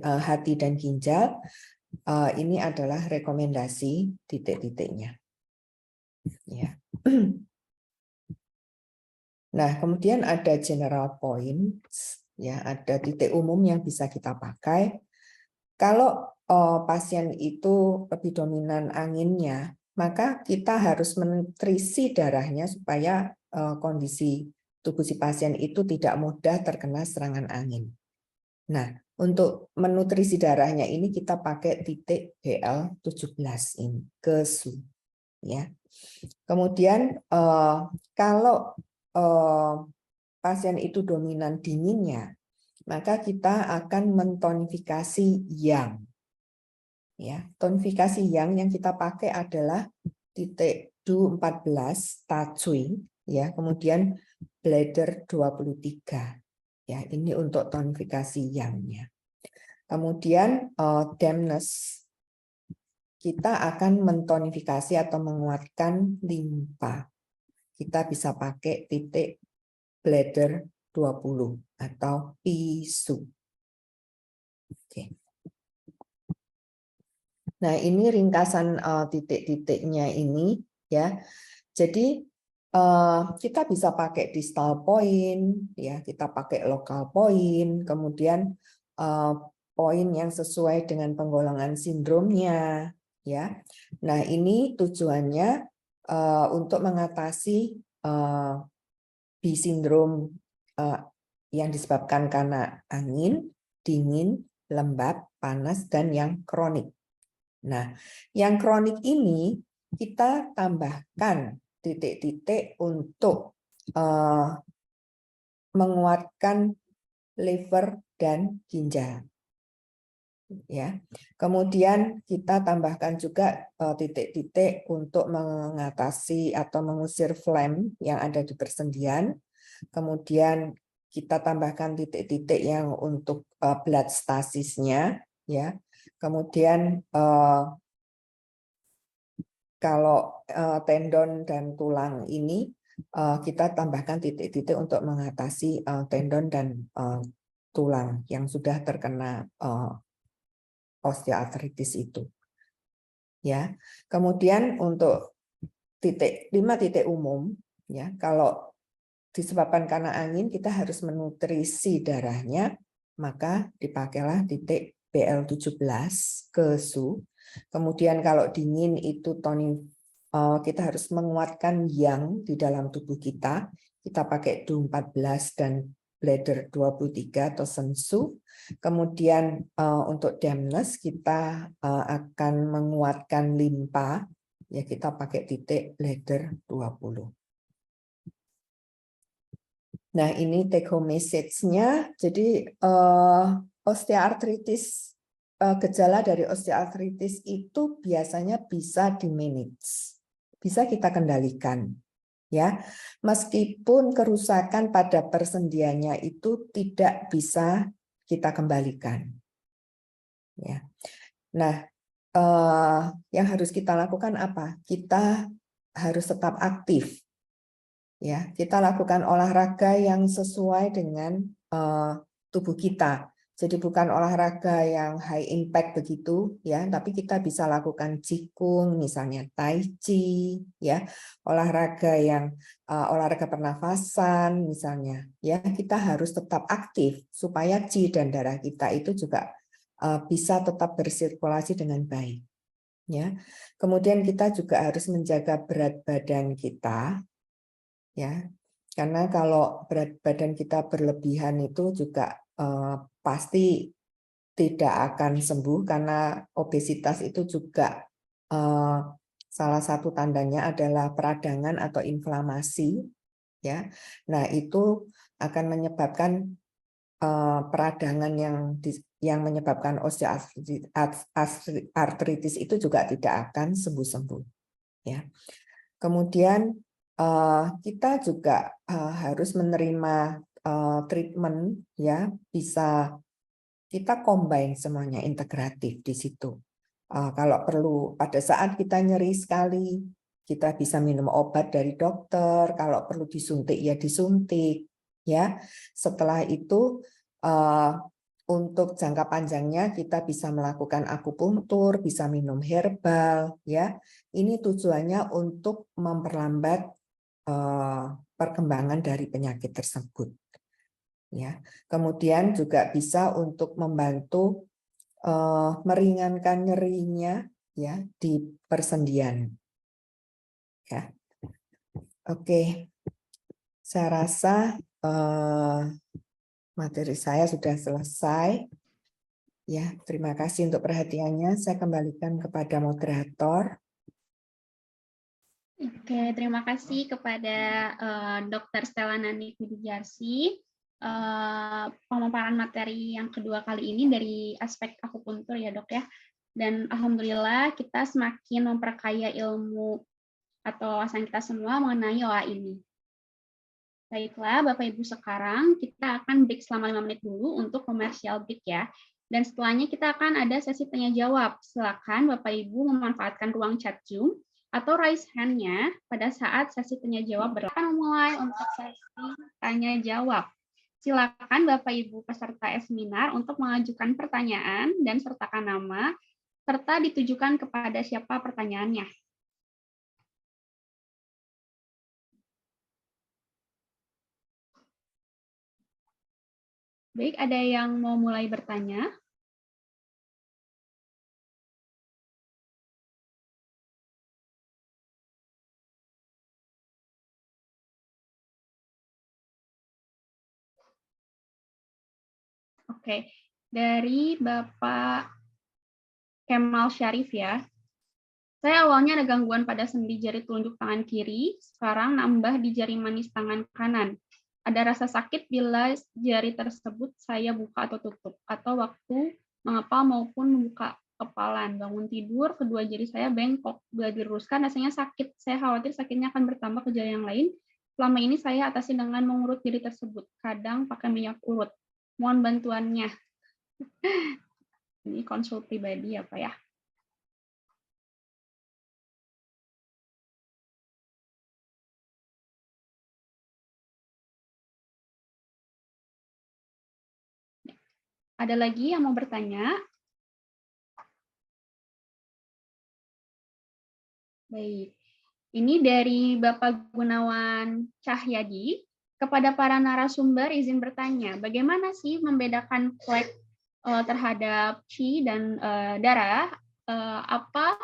[SPEAKER 3] hati dan ginjal, ini adalah rekomendasi titik-titiknya, ya. Nah, kemudian ada general points, ya, ada titik umum yang bisa kita pakai. Kalau pasien itu lebih dominan anginnya, maka kita harus menutrisi darahnya supaya kondisi tubuh si pasien itu tidak mudah terkena serangan angin. Nah, untuk menutrisi darahnya ini kita pakai titik BL17 ini, kesu, ya. Kemudian kalau pasien itu dominan dinginnya, maka kita akan mentonifikasi yang. Ya, tonifikasi yang kita pakai adalah titik Du14 Tacui, ya, kemudian bladder 23. Ya, ini untuk tonifikasi yang-nya. Kemudian dampness, kita akan mentonifikasi atau menguatkan limpa. Kita bisa pakai titik bladder 20 atau pisu. Oke. Nah, ini ringkasan titik-titiknya ini, ya. Jadi kita bisa pakai distal point, ya, kita pakai lokal point, kemudian poin yang sesuai dengan penggolongan sindromnya, ya. Nah, ini tujuannya untuk mengatasi bisindrom yang disebabkan karena angin, dingin, lembab, panas, dan yang kronik. Nah, yang kronik ini kita tambahkan titik-titik untuk menguatkan liver dan ginjal. Ya, kemudian kita tambahkan juga titik-titik untuk mengatasi atau mengusir phlegm yang ada di persendian. Kemudian kita tambahkan titik-titik yang untuk blood stasisnya, ya. Kemudian kalau tendon dan tulang ini kita tambahkan titik-titik untuk mengatasi tendon dan tulang yang sudah terkena osteoartritis itu. Ya. Kemudian untuk 5 titik umum, ya, kalau disebabkan karena angin kita harus menutrisi darahnya, maka dipakailah titik BL17 kesu. Kemudian kalau dingin itu kita harus menguatkan yang di dalam tubuh kita pakai Du14 dan bladder 23 atau sensu. Kemudian untuk dampness kita akan menguatkan limpa, ya, kita pakai titik bladder 20. Nah, ini take home message-nya. Jadi osteoartritis, gejala dari osteoartritis itu biasanya bisa di-manage, bisa kita kendalikan, ya. Meskipun kerusakan pada persendiannya itu tidak bisa kita kembalikan, ya. Nah, yang harus kita lakukan apa? Kita harus tetap aktif. Ya, kita lakukan olahraga yang sesuai dengan tubuh kita. Jadi bukan olahraga yang high impact begitu, ya, tapi kita bisa lakukan qigong, misalnya tai chi, ya, olahraga yang olahraga pernafasan, misalnya, ya, kita harus tetap aktif supaya qi dan darah kita itu juga bisa tetap bersirkulasi dengan baik, ya. Kemudian kita juga harus menjaga berat badan kita. Ya, karena kalau berat badan kita berlebihan itu juga pasti tidak akan sembuh karena obesitas itu juga salah satu tandanya adalah peradangan atau inflamasi, ya. Nah, itu akan menyebabkan peradangan yang menyebabkan osteoartritis itu juga tidak akan sembuh-sembuh, ya. Kemudian kita juga harus menerima treatment, ya, bisa kita combine semuanya, integratif di situ. Kalau perlu pada saat kita nyeri sekali, kita bisa minum obat dari dokter. Kalau perlu disuntik ya disuntik, ya. Setelah itu untuk jangka panjangnya kita bisa melakukan akupunktur, bisa minum herbal, ya. Ini tujuannya untuk memperlambat perkembangan dari penyakit tersebut. Ya, kemudian juga bisa untuk membantu meringankan nyerinya, ya, di persendian. Ya, oke, saya rasa materi saya sudah selesai. Ya, terima kasih untuk perhatiannya. Saya kembalikan kepada moderator.
[SPEAKER 1] Oke, terima kasih kepada Dr. Stella Nani Widijarsi. Pemaparan materi yang kedua kali ini dari aspek akupuntur ya dok ya. Dan alhamdulillah kita semakin memperkaya ilmu atau wawasan kita semua mengenai OA ini. Baiklah Bapak Ibu, sekarang kita akan break selama 5 menit dulu untuk komersial break ya. Dan setelahnya kita akan ada sesi tanya jawab. Silakan Bapak Ibu memanfaatkan ruang chat Zoom atau raise hand-nya pada saat sesi tanya jawab berlangsung. Mulai untuk sesi tanya jawab. Silakan Bapak Ibu peserta seminar untuk mengajukan pertanyaan dan sertakan nama serta ditujukan kepada siapa pertanyaannya. Baik, ada yang mau mulai bertanya? Oke, dari Bapak Kemal Syarif ya. Saya awalnya ada gangguan pada sendi jari telunjuk tangan kiri, sekarang nambah di jari manis tangan kanan. Ada rasa sakit bila jari tersebut saya buka atau tutup, atau waktu mengepal maupun membuka kepalan. Bangun tidur, kedua jari saya bengkok. Bila diluruskan, rasanya sakit. Saya khawatir sakitnya akan bertambah ke jari yang lain. Selama ini saya atasi dengan mengurut jari tersebut. Kadang pakai minyak urut. Mohon bantuannya. Ini konsul pribadi ya Pak ya. Ada lagi yang mau bertanya? Baik. Ini dari Bapak Gunawan Cahyadi. Kepada para narasumber izin bertanya, bagaimana sih membedakan flek terhadap qi dan darah? Apa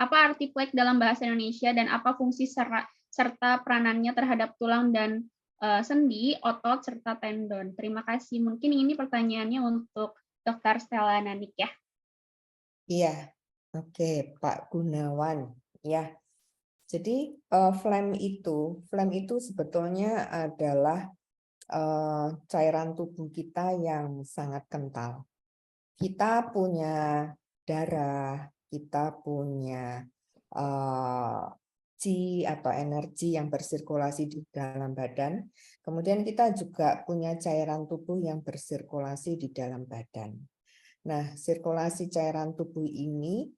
[SPEAKER 1] arti flek dalam bahasa Indonesia dan apa fungsi serta peranannya terhadap tulang dan sendi, otot, serta tendon? Terima kasih. Mungkin ini pertanyaannya untuk Dr. Stella Nanik ya.
[SPEAKER 3] Iya, oke, Pak Gunawan. Ya, jadi phlegm itu sebetulnya adalah cairan tubuh kita yang sangat kental. Kita punya darah, kita punya qi atau energi yang bersirkulasi di dalam badan. Kemudian kita juga punya cairan tubuh yang bersirkulasi di dalam badan. Nah, sirkulasi cairan tubuh ini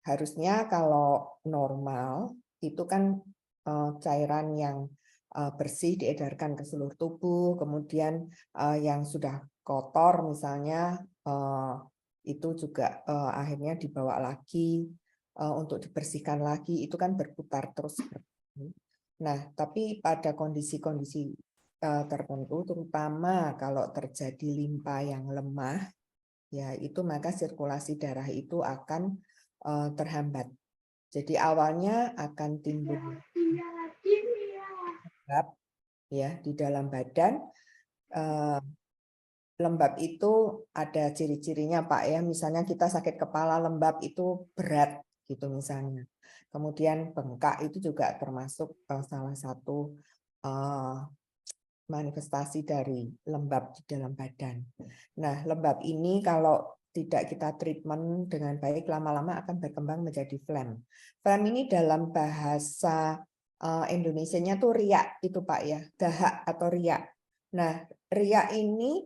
[SPEAKER 3] harusnya kalau normal itu kan cairan yang bersih diedarkan ke seluruh tubuh, kemudian yang sudah kotor misalnya itu juga akhirnya dibawa lagi untuk dibersihkan lagi, itu kan berputar terus. Nah, tapi pada kondisi-kondisi tertentu, terutama kalau terjadi limpa yang lemah, ya itu maka sirkulasi darah itu akan terhambat. Jadi awalnya akan timbul ya di dalam badan, lembab itu ada ciri-cirinya Pak ya, misalnya kita sakit kepala lembab itu berat gitu misalnya. Kemudian bengkak itu juga termasuk salah satu manifestasi dari lembab di dalam badan. Nah, lembab ini kalau tidak kita treatment dengan baik, lama-lama akan berkembang menjadi phlegm. Phlegm ini dalam bahasa Indonesianya tuh riak itu Pak ya, dahak atau riak. Nah, riak ini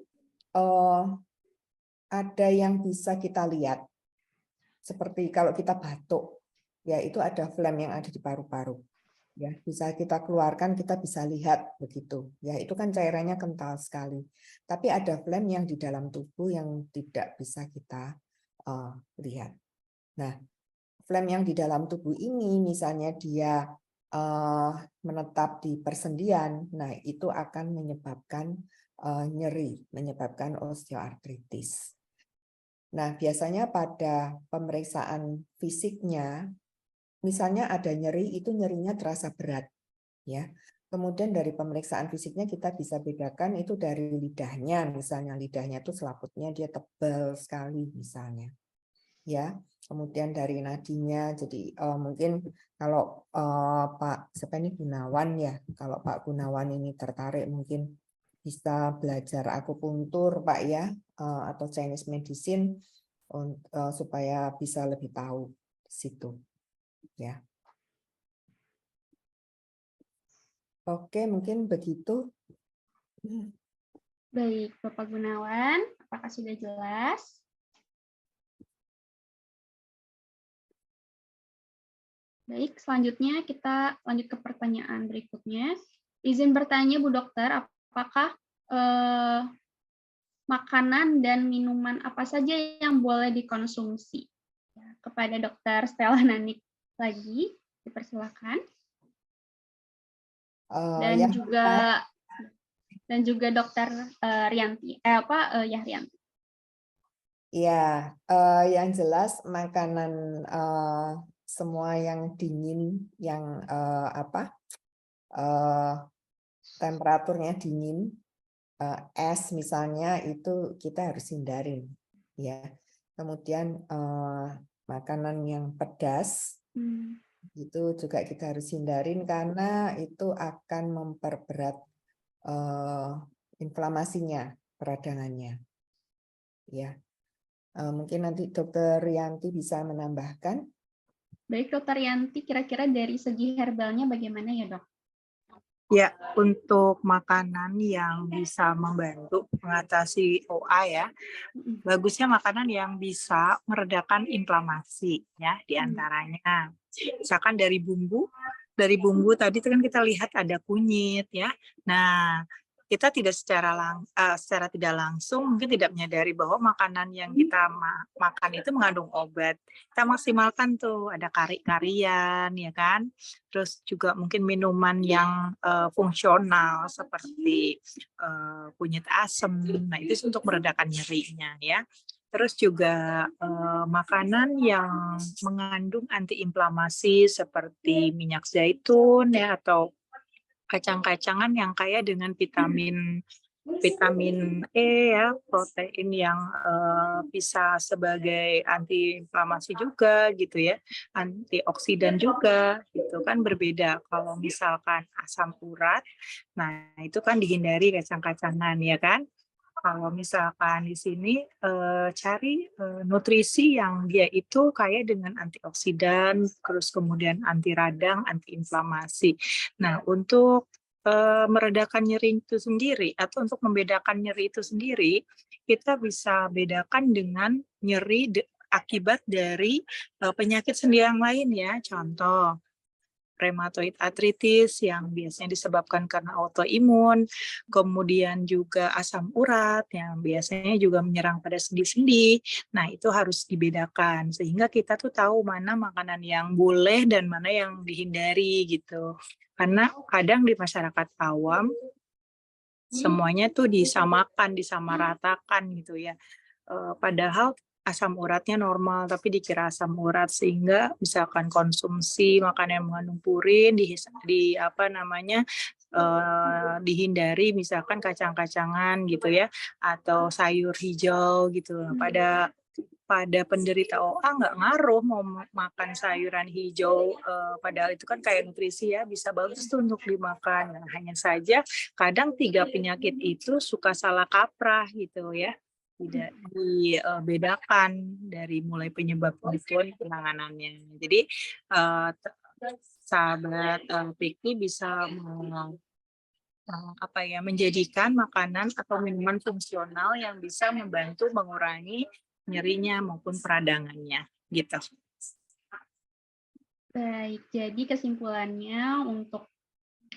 [SPEAKER 3] ada yang bisa kita lihat, seperti kalau kita batuk, ya itu ada phlegm yang ada di paru-paru. Ya, bisa kita keluarkan, kita bisa lihat begitu. Ya, itu kan cairannya kental sekali. Tapi ada phlegm yang di dalam tubuh yang tidak bisa kita lihat. Nah, phlegm yang di dalam tubuh ini, misalnya dia menetap di persendian, nah itu akan menyebabkan nyeri, menyebabkan osteoartritis. Nah, biasanya pada pemeriksaan fisiknya, misalnya ada nyeri, itu nyerinya terasa berat, ya. Kemudian dari pemeriksaan fisiknya kita bisa bedakan itu dari lidahnya, misalnya lidahnya itu selaputnya dia tebal sekali, misalnya, ya. Kemudian dari nadinya, jadi mungkin kalau Pak siapa ini Gunawan ya, kalau Pak Gunawan ini tertarik mungkin bisa belajar akupuntur Pak ya, atau Chinese medicine supaya bisa lebih tahu di situ. Ya. Oke, mungkin begitu.
[SPEAKER 1] Baik, Bapak Gunawan, apakah sudah jelas? Baik, selanjutnya kita lanjut ke pertanyaan berikutnya. Izin bertanya, Bu Dokter, apakah makanan dan minuman apa saja yang boleh dikonsumsi? Ya, kepada Dokter Stella Nanik lagi, dipersilakan. Dan juga Dokter Rianti, Rianti.
[SPEAKER 3] Ya, yang jelas makanan semua yang dingin, yang temperaturnya dingin, es misalnya itu kita harus hindarin, ya. Kemudian makanan yang pedas itu juga kita harus hindarin karena itu akan memperberat inflamasinya, peradangannya, ya. Mungkin nanti Dokter Rianti bisa menambahkan.
[SPEAKER 1] Baik, Dokter Rianti, kira-kira dari segi herbalnya bagaimana ya, Dok?
[SPEAKER 2] Ya, untuk makanan yang bisa membantu mengatasi OA ya, bagusnya makanan yang bisa meredakan inflamasi ya, diantaranya. Misalkan dari bumbu tadi kan kita lihat ada kunyit ya. Nah, kita tidak secara tidak langsung mungkin tidak menyadari bahwa makanan yang kita makan itu mengandung obat. Kita maksimalkan tuh ada kari-karian ya kan. Terus juga mungkin minuman yang fungsional seperti kunyit asem. Nah, itu untuk meredakan nyerinya ya. Terus juga makanan yang mengandung antiinflamasi seperti minyak zaitun ya atau kacang-kacangan yang kaya dengan vitamin E ya, protein yang bisa sebagai antiinflamasi juga gitu ya, antioksidan juga gitu kan, berbeda kalau misalkan asam urat. Nah, itu kan dihindari kacang-kacangan ya kan. Kalau misalkan di sini cari nutrisi yang dia itu kaya dengan antioksidan, terus kemudian anti radang, anti inflamasi. Nah, untuk meredakan nyeri itu sendiri atau untuk membedakan nyeri itu sendiri, kita bisa bedakan dengan nyeri akibat dari penyakit sendi yang lain ya. Contoh, rheumatoid arthritis yang biasanya disebabkan karena autoimun, kemudian juga asam urat yang biasanya juga menyerang pada sendi-sendi. Nah, itu harus dibedakan sehingga kita tuh tahu mana makanan yang boleh dan mana yang dihindari gitu. Karena kadang di masyarakat awam semuanya tuh disamakan, disamaratakan gitu ya. Padahal asam uratnya normal, tapi dikira asam urat sehingga misalkan konsumsi makanan yang mengandung purin dihindari misalkan kacang-kacangan gitu ya, atau sayur hijau gitu. Pada penderita OA nggak ngaruh mau makan sayuran hijau, padahal itu kan kayak nutrisi ya, bisa bagus tuh untuk dimakan. Nah, hanya saja kadang 3 penyakit itu suka salah kaprah gitu ya, tidak dibedakan dari mulai penyebab maupun penanganannya. Jadi sahabat Pikti bisa menjadikan makanan atau minuman fungsional yang bisa membantu mengurangi nyerinya maupun peradangannya gitu.
[SPEAKER 1] Baik, jadi kesimpulannya untuk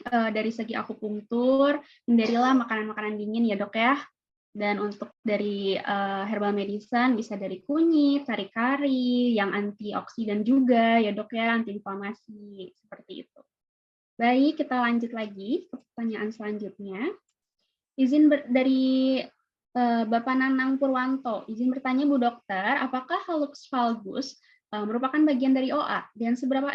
[SPEAKER 1] dari segi akupunktur, hindarilah makanan-makanan dingin ya dok ya. Dan untuk dari herbal medicine bisa dari kunyit, kari-kari, yang antioksidan juga ya dok ya, antiinflamasi seperti itu. Baik, kita lanjut lagi ke pertanyaan selanjutnya. Dari Bapak Nanang Purwanto, izin bertanya Bu Dokter, apakah hallux valgus merupakan bagian dari OA dan seberapa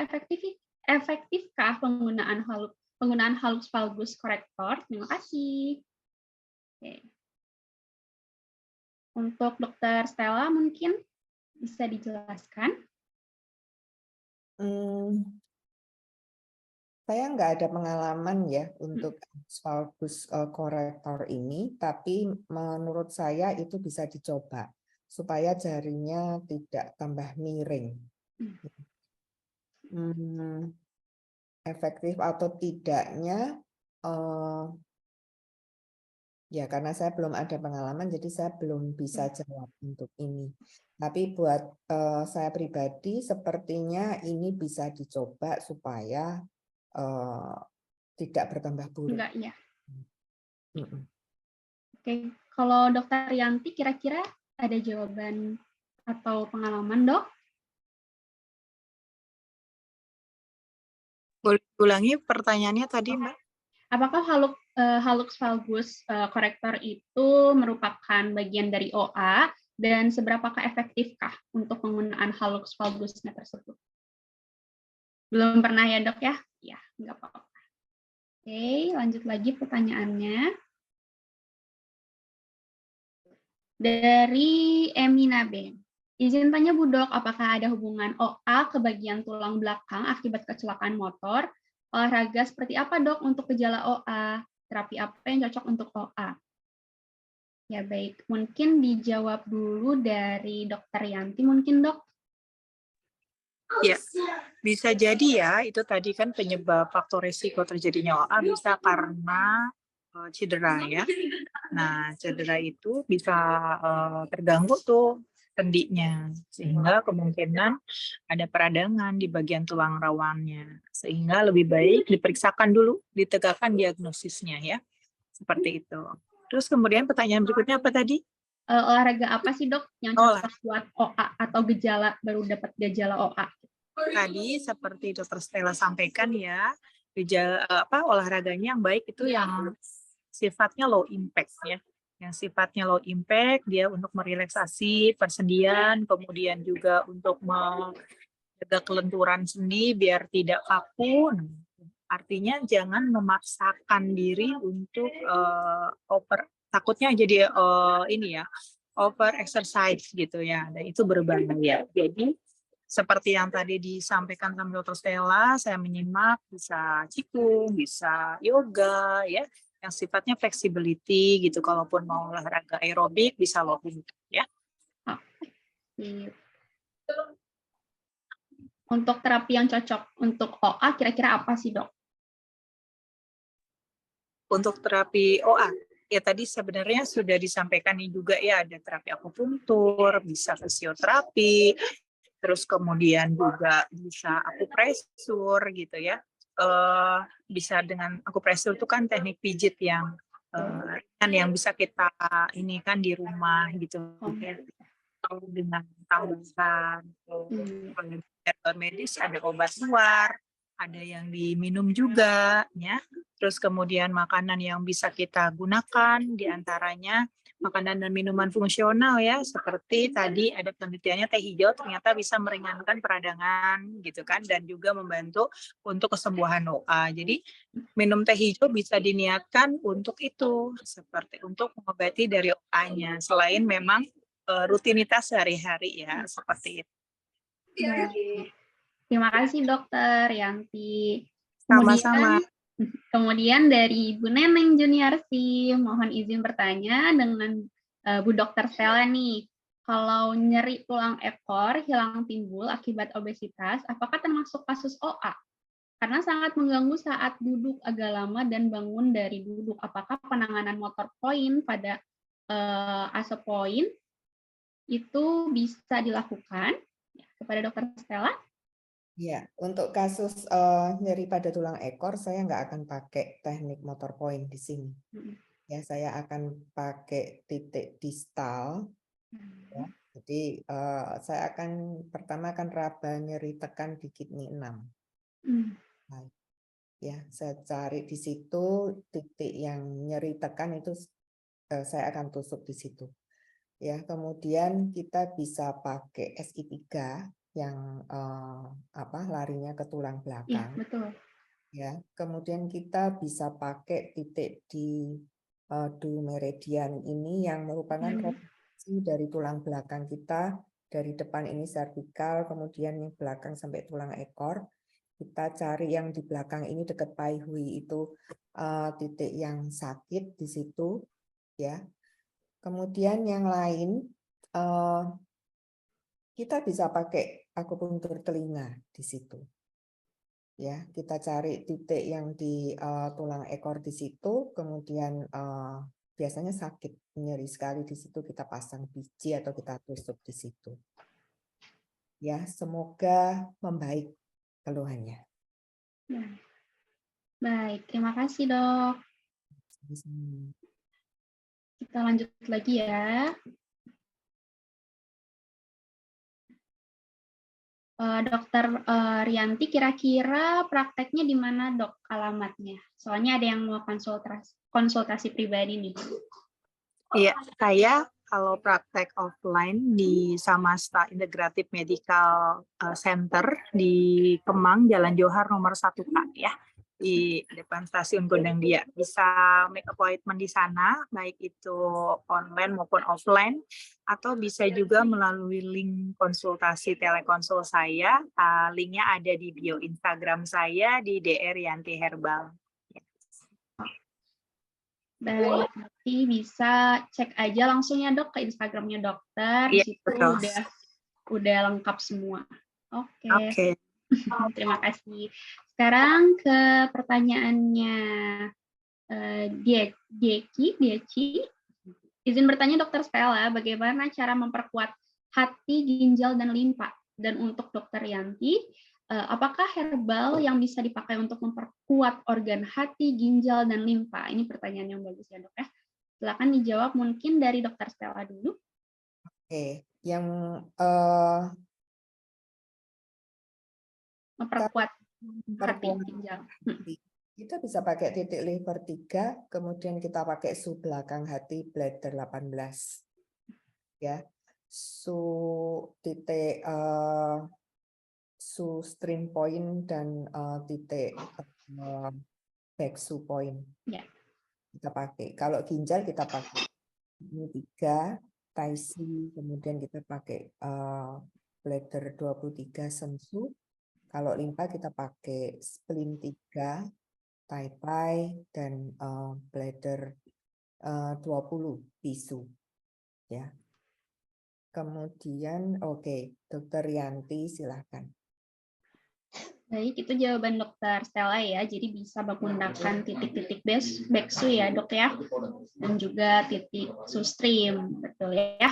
[SPEAKER 1] efektifkah penggunaan hallux valgus corrector? Terima kasih. Oke. Untuk Dokter Stella mungkin bisa dijelaskan?
[SPEAKER 3] Saya nggak ada pengalaman ya untuk valgus corrector ini, tapi menurut saya itu bisa dicoba supaya jarinya tidak tambah miring. Efektif atau tidaknya, ya karena saya belum ada pengalaman, jadi saya belum bisa jawab untuk ini. Tapi buat saya pribadi, sepertinya ini bisa dicoba supaya tidak bertambah buruk.
[SPEAKER 1] Enggak, ya. Oke, kalau Dokter Yanti kira-kira ada jawaban atau pengalaman dok?
[SPEAKER 2] Boleh ulangi pertanyaannya tadi Mbak?
[SPEAKER 1] Apakah hallux valgus corrector itu merupakan bagian dari OA dan seberapakah efektifkah untuk penggunaan hallux valgusnya tersebut? Belum pernah ya dok ya? Ya, nggak apa-apa. Oke, lanjut lagi pertanyaannya. Dari Emina B. Izin tanya Bu Dok, apakah ada hubungan OA ke bagian tulang belakang akibat kecelakaan motor? Olahraga seperti apa Dok untuk gejala OA? Terapi apa yang cocok untuk OA? Ya baik, mungkin dijawab dulu dari Dokter Yanti mungkin Dok.
[SPEAKER 2] Ya, bisa jadi ya, itu tadi kan penyebab faktor risiko terjadinya OA bisa karena cedera ya. Nah, cedera itu bisa terganggu tuh sendinya, sehingga kemungkinan ada peradangan di bagian tulang rawannya. Sehingga lebih baik diperiksakan dulu, ditegakkan diagnosisnya ya, seperti itu. Terus kemudian pertanyaan berikutnya apa tadi?
[SPEAKER 1] Olahraga apa sih dok yang cocok buat OA atau baru dapat gejala OA?
[SPEAKER 2] Tadi seperti Dokter Stella sampaikan ya, olahraganya yang baik itu yang sifatnya low impact ya. Yang sifatnya low impact dia untuk merelaksasi persendian, kemudian juga untuk menjaga kelenturan sendi biar tidak kaku. Artinya jangan memaksakan diri untuk takutnya jadi over exercise gitu ya, dan itu berbahaya. Jadi seperti yang tadi disampaikan sama Dr. Stella, saya menyimak bisa qigong, bisa yoga ya, yang sifatnya flexibility gitu. Kalaupun mau olahraga aerobik bisa low impact ya.
[SPEAKER 1] Untuk terapi yang cocok untuk OA kira-kira apa sih dok?
[SPEAKER 2] Untuk terapi OA, ya tadi sebenarnya sudah disampaikan juga ya, ada terapi akupunktur, bisa fisioterapi, terus kemudian juga bisa akupresur gitu ya. Bisa dengan akupresur itu kan teknik pijit yang yang bisa kita ini kan di rumah gitu. Dengan tambahan medis, ada obat luar, ada yang diminum juga ya. Terus kemudian makanan yang bisa kita gunakan diantaranya makanan dan minuman fungsional ya, seperti tadi ada penelitiannya teh hijau ternyata bisa meringankan peradangan gitu kan, dan juga membantu untuk kesembuhan OA. Jadi minum teh hijau bisa diniatkan untuk itu, seperti untuk mengobati dari OA-nya, selain memang rutinitas sehari-hari ya, seperti itu.
[SPEAKER 1] Baik. Terima kasih Dokter Yanti.
[SPEAKER 2] Sama-sama.
[SPEAKER 1] Kemudian dari Bu Neneng Juniarsi, mohon izin bertanya dengan Bu Dokter Stella nih. Kalau nyeri tulang ekor hilang timbul akibat obesitas, apakah termasuk kasus OA? Karena sangat mengganggu saat duduk agak lama dan bangun dari duduk. Apakah penanganan motor point pada asepoin itu bisa dilakukan? Kepada Dokter Stella.
[SPEAKER 3] Ya, untuk kasus nyeri pada tulang ekor, saya nggak akan pakai teknik motor point di sini. Ya, saya akan pakai titik distal. Ya. Jadi saya pertama akan raba nyeri tekan di kidney 6. Nah, ya, saya cari di situ titik yang nyeri tekan itu saya akan tusuk di situ. Ya, kemudian kita bisa pakai SI3 yang larinya ke tulang belakang.
[SPEAKER 1] Iya, betul.
[SPEAKER 3] Ya, kemudian kita bisa pakai titik di du meridian ini yang merupakan referensi dari tulang belakang kita, dari depan ini servikal, kemudian yang belakang sampai tulang ekor. Kita cari yang di belakang ini dekat Pai Hui itu titik yang sakit di situ, ya. Kemudian yang lain kita bisa pakai akupunktur telinga di situ. Ya, kita cari titik yang di tulang ekor di situ, kemudian biasanya sakit, nyeri sekali di situ, kita pasang biji atau kita tusuk di situ. Ya, semoga membaik keluhannya.
[SPEAKER 1] Baik, terima kasih Dok. Kita lanjut lagi ya. Dokter Rianti, kira-kira prakteknya di mana Dok alamatnya? Soalnya ada yang mau konsultasi pribadi nih.
[SPEAKER 2] Iya, saya kalau praktek offline di Samasta Integrative Medical Center di Kemang, Jalan Johar nomor 1K ya, di depan stasiun Gondangdia. Bisa make appointment di sana, baik itu online maupun offline, atau bisa juga melalui link konsultasi telekonsul saya. Linknya ada di bio Instagram saya di DR Yanti Herbal.
[SPEAKER 1] Baik, nanti bisa cek aja langsung ya Dok ke Instagramnya dokter. Di situ udah lengkap semua. Oke. Terima kasih. Sekarang ke pertanyaannya Dieci. Izin bertanya Dokter Stella, bagaimana cara memperkuat hati, ginjal, dan limpa? Dan untuk Dokter Yanti, apakah herbal yang bisa dipakai untuk memperkuat organ hati, ginjal, dan limpa? Ini pertanyaan yang bagus ya Dok ya. Silakan dijawab mungkin dari Dokter Stella dulu.
[SPEAKER 3] Oke, yang
[SPEAKER 1] memperkuat hati, ginjal.
[SPEAKER 3] Kita bisa pakai titik liver 3, kemudian kita pakai su belakang hati bladder 18. Ya. Titik su stream point dan titik back su point.
[SPEAKER 1] Ya.
[SPEAKER 3] Kita pakai. Kalau ginjal kita pakai ini 3, taisi, kemudian kita pakai bladder 23 sensu. Kalau limpa kita pakai spleen 3, tai-pai, dan bladder 20 bisu. Ya. Kemudian Dokter Rianti silakan.
[SPEAKER 1] Baik, itu jawaban Dokter Stella ya. Jadi bisa menggunakan titik-titik backsu ya Dok ya. Dan juga titik sustream, betul ya.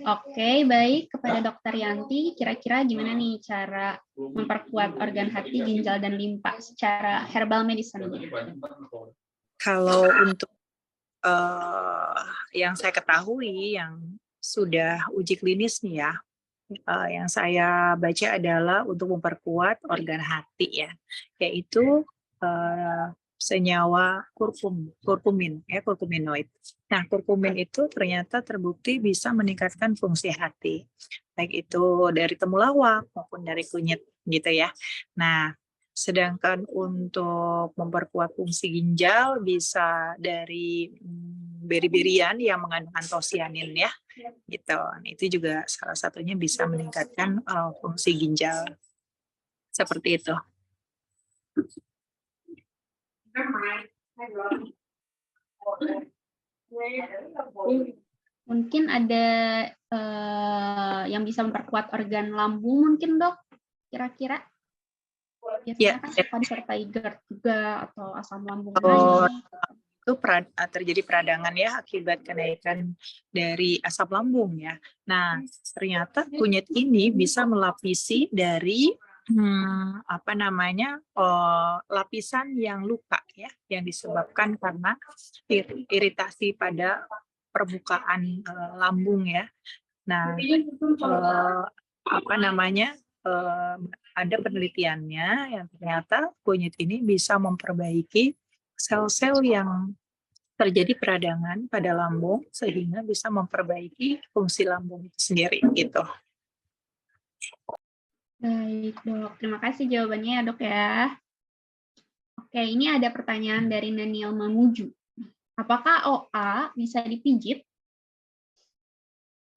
[SPEAKER 1] Oke, baik. Kepada Dokter Yanti, kira-kira gimana nih cara memperkuat organ hati, ginjal, dan limpa secara herbal medicine?
[SPEAKER 2] Kalau untuk yang saya ketahui, yang sudah uji klinis nih ya, yang saya baca adalah untuk memperkuat organ hati ya, yaitu senyawa kurkumin, ya, kurkuminoid. Nah, kurkumin itu ternyata terbukti bisa meningkatkan fungsi hati, baik itu dari temulawak maupun dari kunyit, gitu ya. Nah, sedangkan untuk memperkuat fungsi ginjal bisa dari beri-berian yang mengandung antosianin, ya, gitu. Nah, itu juga salah satunya bisa meningkatkan fungsi ginjal, seperti itu.
[SPEAKER 1] Mungkin ada yang bisa memperkuat organ lambung mungkin, Dok, kira-kira? Biasanya kan suka disertai GERD juga atau asam lambung naik.
[SPEAKER 2] Itu terjadi peradangan, ya, akibat kenaikan dari asam lambung, ya. Nah, ternyata kunyit ini bisa melapisi dari lapisan yang luka, ya, yang disebabkan karena iritasi pada permukaan lambung, ya. Nah, ada penelitiannya yang ternyata kunyit ini bisa memperbaiki sel-sel yang terjadi peradangan pada lambung sehingga bisa memperbaiki fungsi lambung itu sendiri, gitu.
[SPEAKER 1] Baik, Dok. Terima kasih jawabannya ya, Dok, ya. Oke, ini ada pertanyaan dari Daniel Mamuju. Apakah OA bisa dipijit?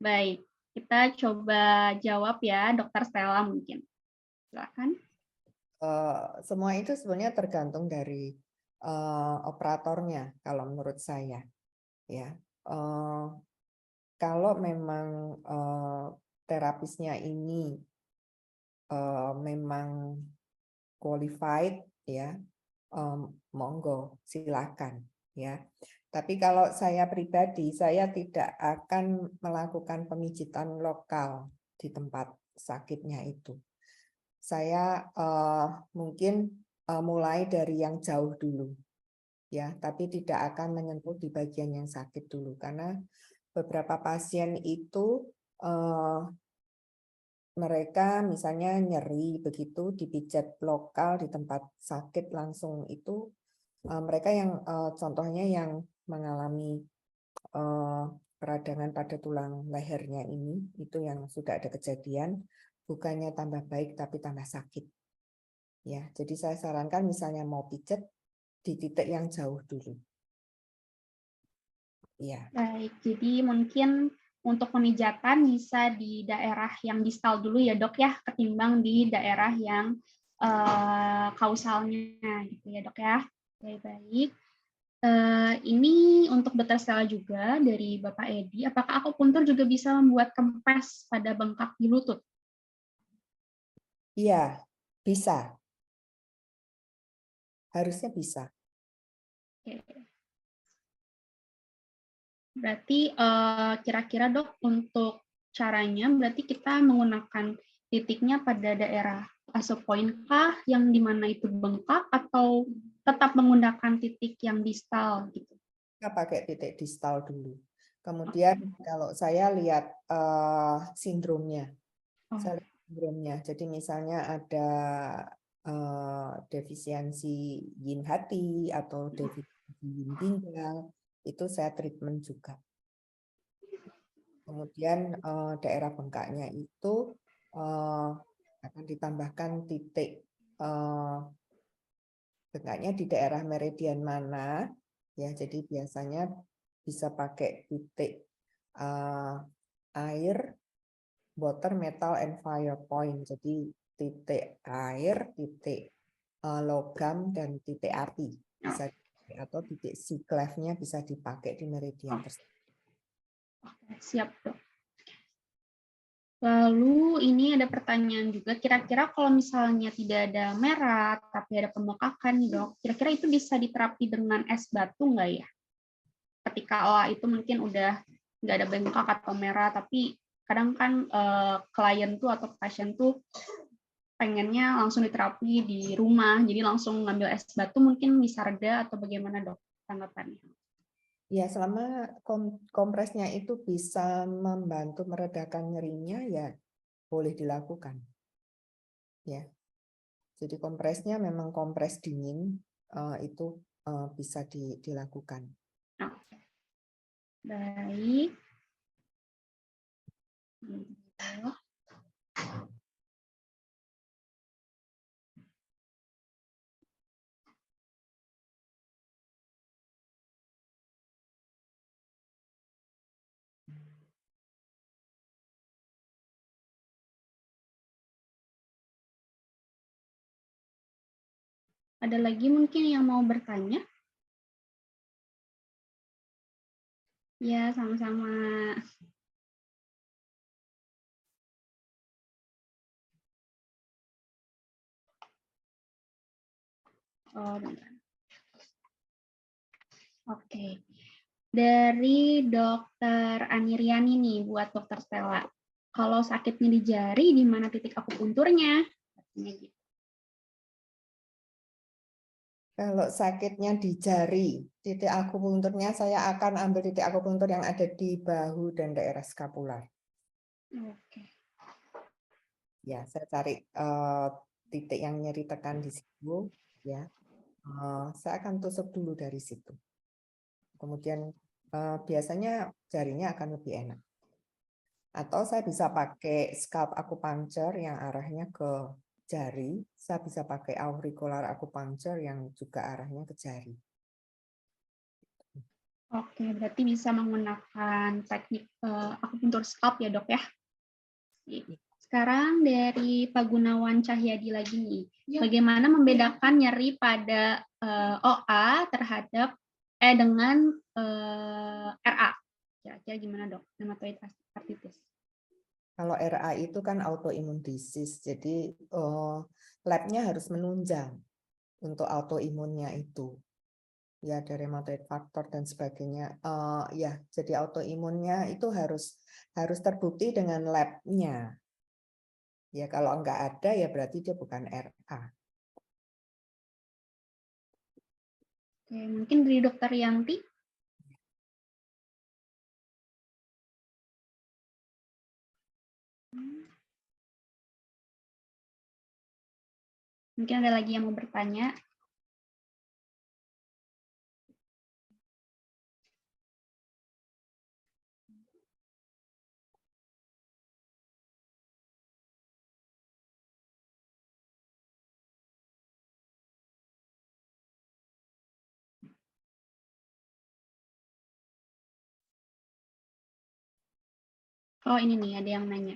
[SPEAKER 1] Baik, kita coba jawab ya, Dokter Stella mungkin. Silakan.
[SPEAKER 3] Semua itu sebenarnya tergantung dari operatornya, kalau menurut saya, ya. Kalau memang terapisnya ini memang qualified, ya, monggo silakan, ya. Tapi kalau saya pribadi, saya tidak akan melakukan pemijitan lokal di tempat sakitnya itu. Saya mungkin mulai dari yang jauh dulu, ya, tapi tidak akan menyentuh di bagian yang sakit dulu, karena beberapa pasien itu mereka misalnya nyeri begitu dipijat lokal di tempat sakit langsung itu, mereka yang contohnya yang mengalami peradangan pada tulang lehernya ini, itu yang sudah ada kejadian, bukannya tambah baik tapi tambah sakit. Ya, jadi saya sarankan misalnya mau pijat di titik yang jauh dulu. Ya.
[SPEAKER 1] Baik, jadi mungkin untuk pemijatan bisa di daerah yang distal dulu ya, Dok, ya, ketimbang di daerah yang kausalnya gitu ya, Dok, ya. Baik-baik. Ini untuk Dokter Stella juga dari Bapak Edi, apakah akupuntur juga bisa membuat kempes pada bengkak di lutut?
[SPEAKER 3] Iya, bisa. Harusnya bisa.
[SPEAKER 1] Oke. Berarti kira-kira, Dok, untuk caranya berarti kita menggunakan titiknya pada daerah point kah yang dimana itu bengkak atau tetap menggunakan titik yang distal gitu?
[SPEAKER 3] Kita pakai titik distal dulu. Kemudian kalau saya lihat sindromnya. Saya lihat sindromnya. Jadi misalnya ada defisiensi yin hati atau defisiensi yin ginjal, itu saya treatment juga. Kemudian daerah bengkaknya itu akan ditambahkan titik bengkaknya di daerah meridian mana, ya. Jadi biasanya bisa pakai titik air, water, metal, and fire point. Jadi titik air, titik logam, dan titik api bisa, atau titik C-clef-nya bisa dipakai di meridian tersebut.
[SPEAKER 1] Oke, siap, Dok. Lalu ini ada pertanyaan juga, kira-kira kalau misalnya tidak ada merah tapi ada pembengkakan, Dok, kira-kira itu bisa diterapi dengan es batu nggak ya? Ketika itu mungkin udah nggak ada bengkak atau merah, tapi kadang kan klien tuh atau pasien tuh pengennya langsung diterapi di rumah, jadi langsung ngambil es batu mungkin bisa reda atau bagaimana, Dok, tanggapannya?
[SPEAKER 3] Ya, selama kompresnya itu bisa membantu meredakan nyerinya, ya boleh dilakukan. Ya, jadi kompresnya memang kompres dingin, itu bisa dilakukan.
[SPEAKER 1] Oke. Baik. Ada lagi mungkin yang mau bertanya? Ya, sama-sama. Oh, bentar. Oke. Dari Dokter Aniryani nih buat Dokter Stella. Kalau sakitnya di jari, di mana titik akupunturnya? Artinya gitu.
[SPEAKER 3] Kalau sakitnya di jari, titik akupunturnya saya akan ambil titik akupuntur yang ada di bahu dan daerah skapular.
[SPEAKER 1] Oke.
[SPEAKER 3] Ya, saya cari titik yang nyeri tekan di situ. Ya, saya akan tusuk dulu dari situ. Kemudian biasanya jarinya akan lebih enak. Atau saya bisa pakai scalp acupuncture yang arahnya ke jari. Saya bisa pakai auricular acupuncture yang juga arahnya ke jari.
[SPEAKER 1] Oke, berarti bisa menggunakan teknik akupuntur scalp ya, Dok ya? Sekarang dari Pak Gunawan Cahyadi lagi nih. Bagaimana membedakan nyeri pada OA terhadap dengan RA? Kira-kira gimana, Dok? Rheumatoid arthritis.
[SPEAKER 3] Kalau RA itu kan autoimmune disease, jadi labnya harus menunjang untuk autoimunnya itu. Ya, ada rheumatoid factor dan sebagainya. Ya, jadi autoimunnya itu harus terbukti dengan labnya. Ya, kalau nggak ada ya berarti dia bukan RA.
[SPEAKER 1] Oke, mungkin dari Dokter Yanti. Mungkin ada lagi yang mau bertanya. Oh, ini nih, ada yang nanya.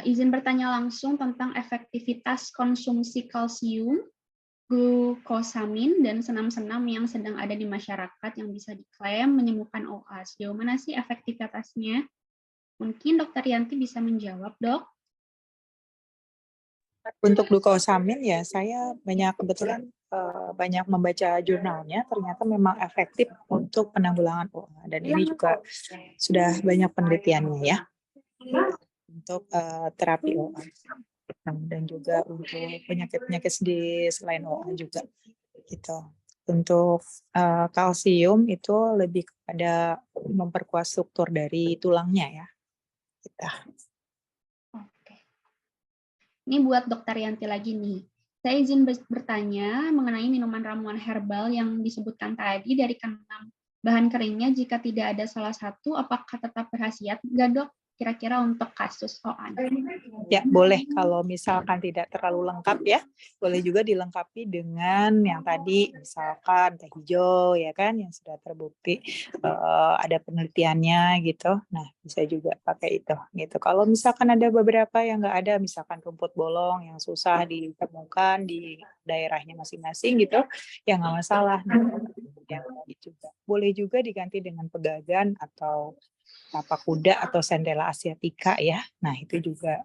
[SPEAKER 1] Izin bertanya langsung tentang efektivitas konsumsi kalsium, glukosamin, dan senam-senam yang sedang ada di masyarakat yang bisa diklaim menyembuhkan OA. Sejauh mana sih efektivitasnya? Mungkin Dokter Yanti bisa menjawab, Dok.
[SPEAKER 2] Untuk glukosamin ya, saya kebetulan banyak membaca jurnalnya, ternyata memang efektif untuk penanggulangan OA. Dan ini juga sudah banyak penelitiannya ya, untuk terapi OA. Dan juga untuk penyakit-penyakit selain OA juga. Gitu. Untuk kalsium itu lebih kepada memperkuat struktur dari tulangnya ya. Gitu.
[SPEAKER 1] Oke. Ini buat Dokter Yanti lagi nih. Saya izin bertanya mengenai minuman ramuan herbal yang disebutkan tadi dari keenam bahan keringnya. Jika tidak ada salah satu, apakah tetap berkhasiat nggak, Dok? Kira-kira untuk kasus OA.
[SPEAKER 2] Ya, boleh kalau misalkan tidak terlalu lengkap ya, boleh juga dilengkapi dengan yang tadi misalkan teh hijau ya kan yang sudah terbukti ada penelitiannya gitu. Nah, bisa juga pakai itu gitu. Kalau misalkan ada beberapa yang nggak ada, misalkan rumput bolong yang susah ditemukan di daerahnya masing-masing gitu, ya nggak masalah. Nah, yang tadi juga boleh juga diganti dengan pegagan atau tapak kuda atau Centella asiatica ya. Nah, itu juga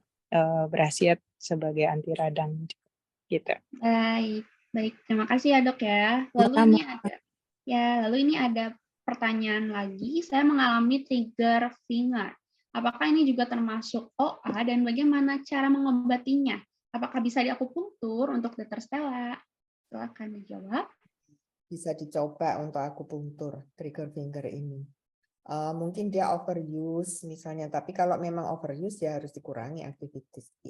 [SPEAKER 2] berkhasiat sebagai anti radang gitu.
[SPEAKER 1] Baik, terima kasih ya, Dok ya. Lalu ini ada pertanyaan lagi. Saya mengalami trigger finger. Apakah ini juga termasuk OA dan bagaimana cara mengobatinya? Apakah bisa diakupunktur untuk Dokter Stella? Silakan dijawab.
[SPEAKER 3] Bisa dicoba untuk akupunktur trigger finger ini. Mungkin dia overuse misalnya, tapi kalau memang overuse ya harus dikurangi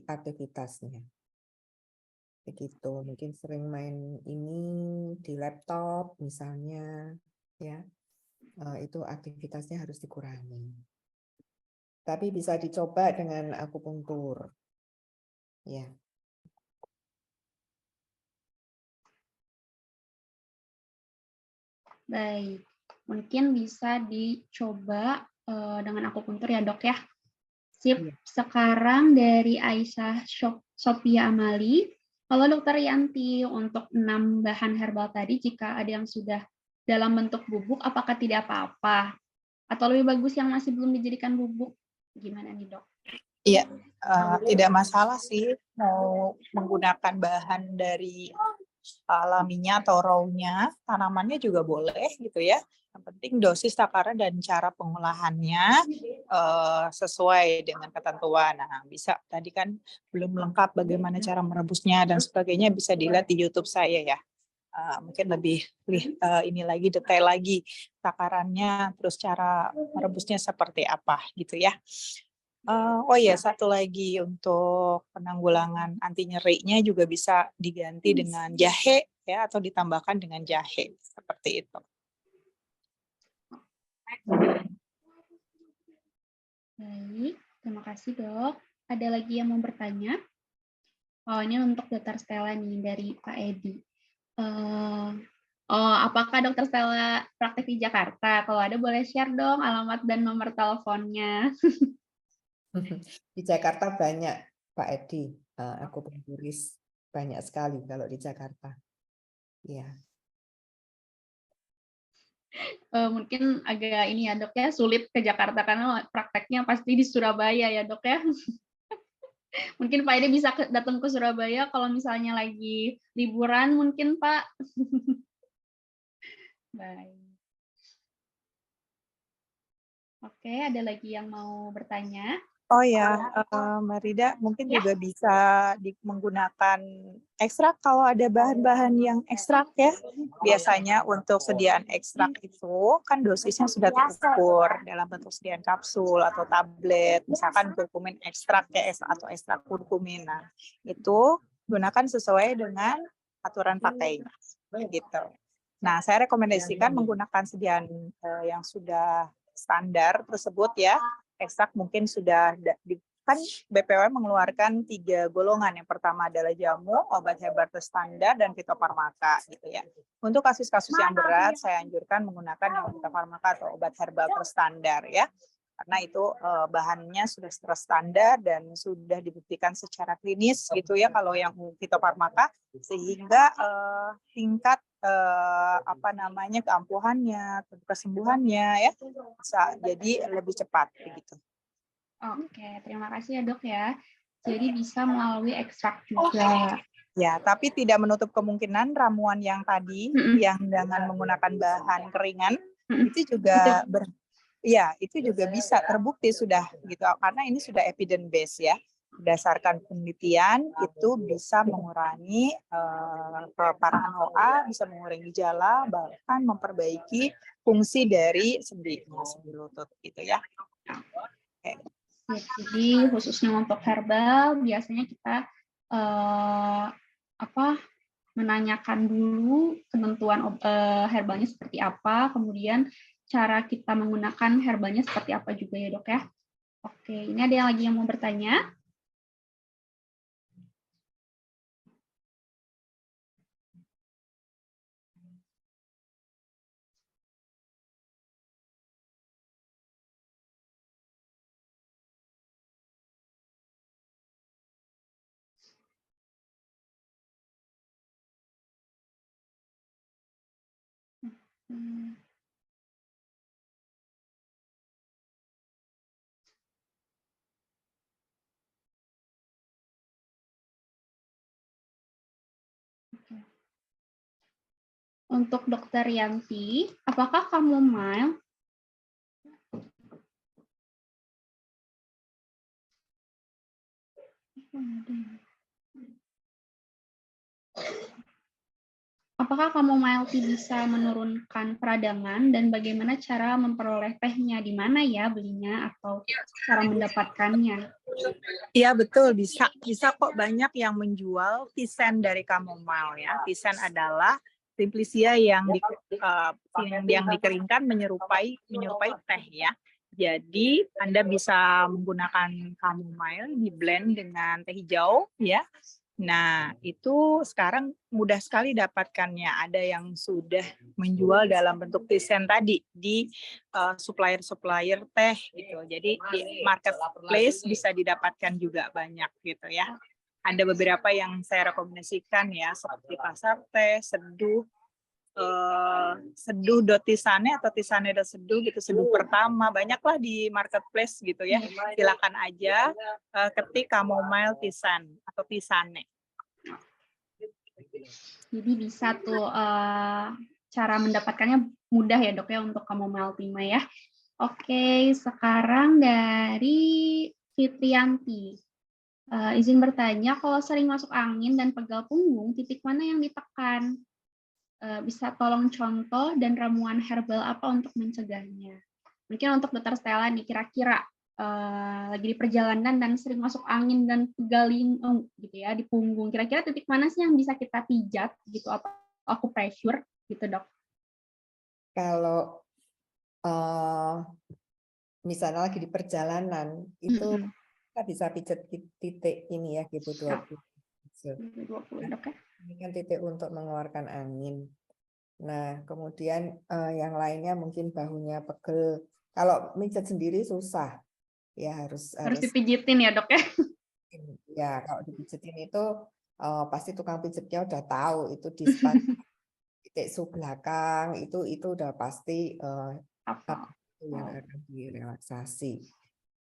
[SPEAKER 3] aktivitasnya. begitu. Mungkin sering main ini di laptop misalnya, ya. Itu aktivitasnya harus dikurangi. Tapi bisa dicoba dengan akupunktur. Ya.
[SPEAKER 1] Baik, mungkin bisa dicoba dengan akupunktur ya dok ya. Sip,
[SPEAKER 3] Iya.
[SPEAKER 1] sekarang dari Aisyah Sophia Amali. Kalau dokter Yanti, untuk 6 bahan herbal tadi, jika ada yang sudah dalam bentuk bubuk, apakah tidak apa-apa? Atau lebih bagus yang masih belum dijadikan bubuk? Gimana nih dok?
[SPEAKER 2] Iya, tidak masalah sih mau menggunakan bahan dari alaminya atau raw-nya, tanamannya juga boleh gitu ya. Yang penting dosis, takaran, dan cara pengolahannya sesuai dengan ketentuan. Nah, bisa tadi kan belum lengkap bagaimana cara merebusnya dan sebagainya, bisa dilihat di YouTube saya ya. Mungkin lebih ini lagi detail lagi takarannya, terus cara merebusnya seperti apa gitu ya. Oh ya, satu lagi untuk penanggulangan anti nyerinya juga bisa diganti dengan jahe ya, atau ditambahkan dengan jahe seperti itu.
[SPEAKER 1] Baik, terima kasih dok. Ada lagi yang mau bertanya? Oh, ini untuk dokter Stella nih dari Pak Edi. Apakah dokter Stella praktek di Jakarta? Kalau ada boleh share dong alamat dan nomor teleponnya.
[SPEAKER 3] Di Jakarta banyak, Pak Edi, akupunturis banyak sekali kalau di Jakarta. Ya.
[SPEAKER 1] Mungkin agak ini ya dok ya, sulit ke Jakarta karena prakteknya pasti di Surabaya ya dok ya. Mungkin Pak Edi bisa datang ke Surabaya kalau misalnya lagi liburan mungkin Pak. Baik. Oke, ada lagi yang mau bertanya?
[SPEAKER 2] Oh ya, Mbak Rida, mungkin
[SPEAKER 1] Ya.
[SPEAKER 2] juga bisa menggunakan ekstrak kalau ada bahan-bahan yang ekstrak ya. Biasanya untuk sediaan ekstrak itu kan dosisnya sudah terukur dalam bentuk sediaan kapsul atau tablet, misalkan kurkumin ekstrak ya, atau ekstrak kurkumin. Nah, itu gunakan sesuai dengan aturan pakainya, gitu. Nah, saya rekomendasikan menggunakan sediaan yang sudah standar tersebut ya. Ekstrak mungkin sudah kan BPOM mengeluarkan 3 golongan. Yang pertama adalah jamu, obat herbal terstandar, dan fitofarmaka gitu ya. Untuk kasus-kasus yang berat, saya anjurkan menggunakan yang fitofarmaka atau obat herbal terstandar ya. Karena itu bahannya sudah terstandar dan sudah dibuktikan secara klinis gitu ya kalau yang fitofarmaka, sehingga tingkat keampuhannya, kesembuhannya ya bisa jadi lebih cepat begitu.
[SPEAKER 1] Oke, terima kasih ya dok ya. Jadi bisa melalui ekstrak juga.
[SPEAKER 2] Ya, tapi tidak menutup kemungkinan ramuan yang tadi yang dengan menggunakan bahan keringan itu juga itu juga bisa terbukti sudah gitu, karena ini sudah evidence based ya. Berdasarkan penelitian itu bisa mengurangi keparahan OA, bisa mengurangi gejala, bahkan memperbaiki fungsi dari sendi lutut gitu ya. Okay.
[SPEAKER 1] Jadi khususnya untuk herbal biasanya kita menanyakan dulu ketentuan herbalnya seperti apa, kemudian cara kita menggunakan herbalnya seperti apa juga ya dok ya. Oke, ini ada yang lagi yang mau bertanya? Untuk Dokter Yanti, apakah kamu mau Apakah chamomile tea bisa menurunkan peradangan dan bagaimana cara memperoleh tehnya? Di mana ya belinya atau cara mendapatkannya?
[SPEAKER 2] Iya betul, bisa bisa kok, banyak yang menjual tisen dari chamomile ya. Tisen adalah simplicia yang dikeringkan menyerupai teh ya. Jadi Anda bisa menggunakan chamomile di blend dengan teh hijau ya. Nah, itu sekarang mudah sekali dapatkannya. Ada yang sudah menjual dalam bentuk tisen tadi di supplier-supplier teh gitu. Jadi di marketplace bisa didapatkan juga banyak gitu ya. Ada beberapa yang saya rekomendasikan ya, seperti pasar teh, seduh dotisane atau tisane do seduh gitu, seduh pertama, banyaklah di marketplace gitu ya. Silakan aja ketik chamomile tisan atau tisane.
[SPEAKER 1] Jadi bisa tuh cara mendapatkannya mudah ya dok ya untuk chamomile tea ya. Oke, sekarang dari Fitrianti. Izin bertanya, kalau sering masuk angin dan pegal punggung, titik mana yang ditekan? Bisa tolong contoh dan ramuan herbal apa untuk mencegahnya? Mungkin untuk Dokter Stella nih, kira-kira lagi di perjalanan dan sering masuk angin dan pegal gitu ya di punggung. Kira-kira titik mana sih yang bisa kita pijat gitu atau acupressure gitu dok?
[SPEAKER 3] Kalau misalnya lagi di perjalanan itu kita bisa pijat titik ini ya G20.
[SPEAKER 1] 20 dok ya.
[SPEAKER 3] Ini kan titik untuk mengeluarkan angin. Nah, kemudian yang lainnya mungkin bahunya pegel. Kalau pijat sendiri susah, ya harus
[SPEAKER 1] dipijitin ya dok ya.
[SPEAKER 3] Ya kalau dipijitin itu pasti tukang pijatnya udah tahu itu di titik sub belakang itu udah pasti
[SPEAKER 1] Apa?
[SPEAKER 3] yang akan direlaksasi.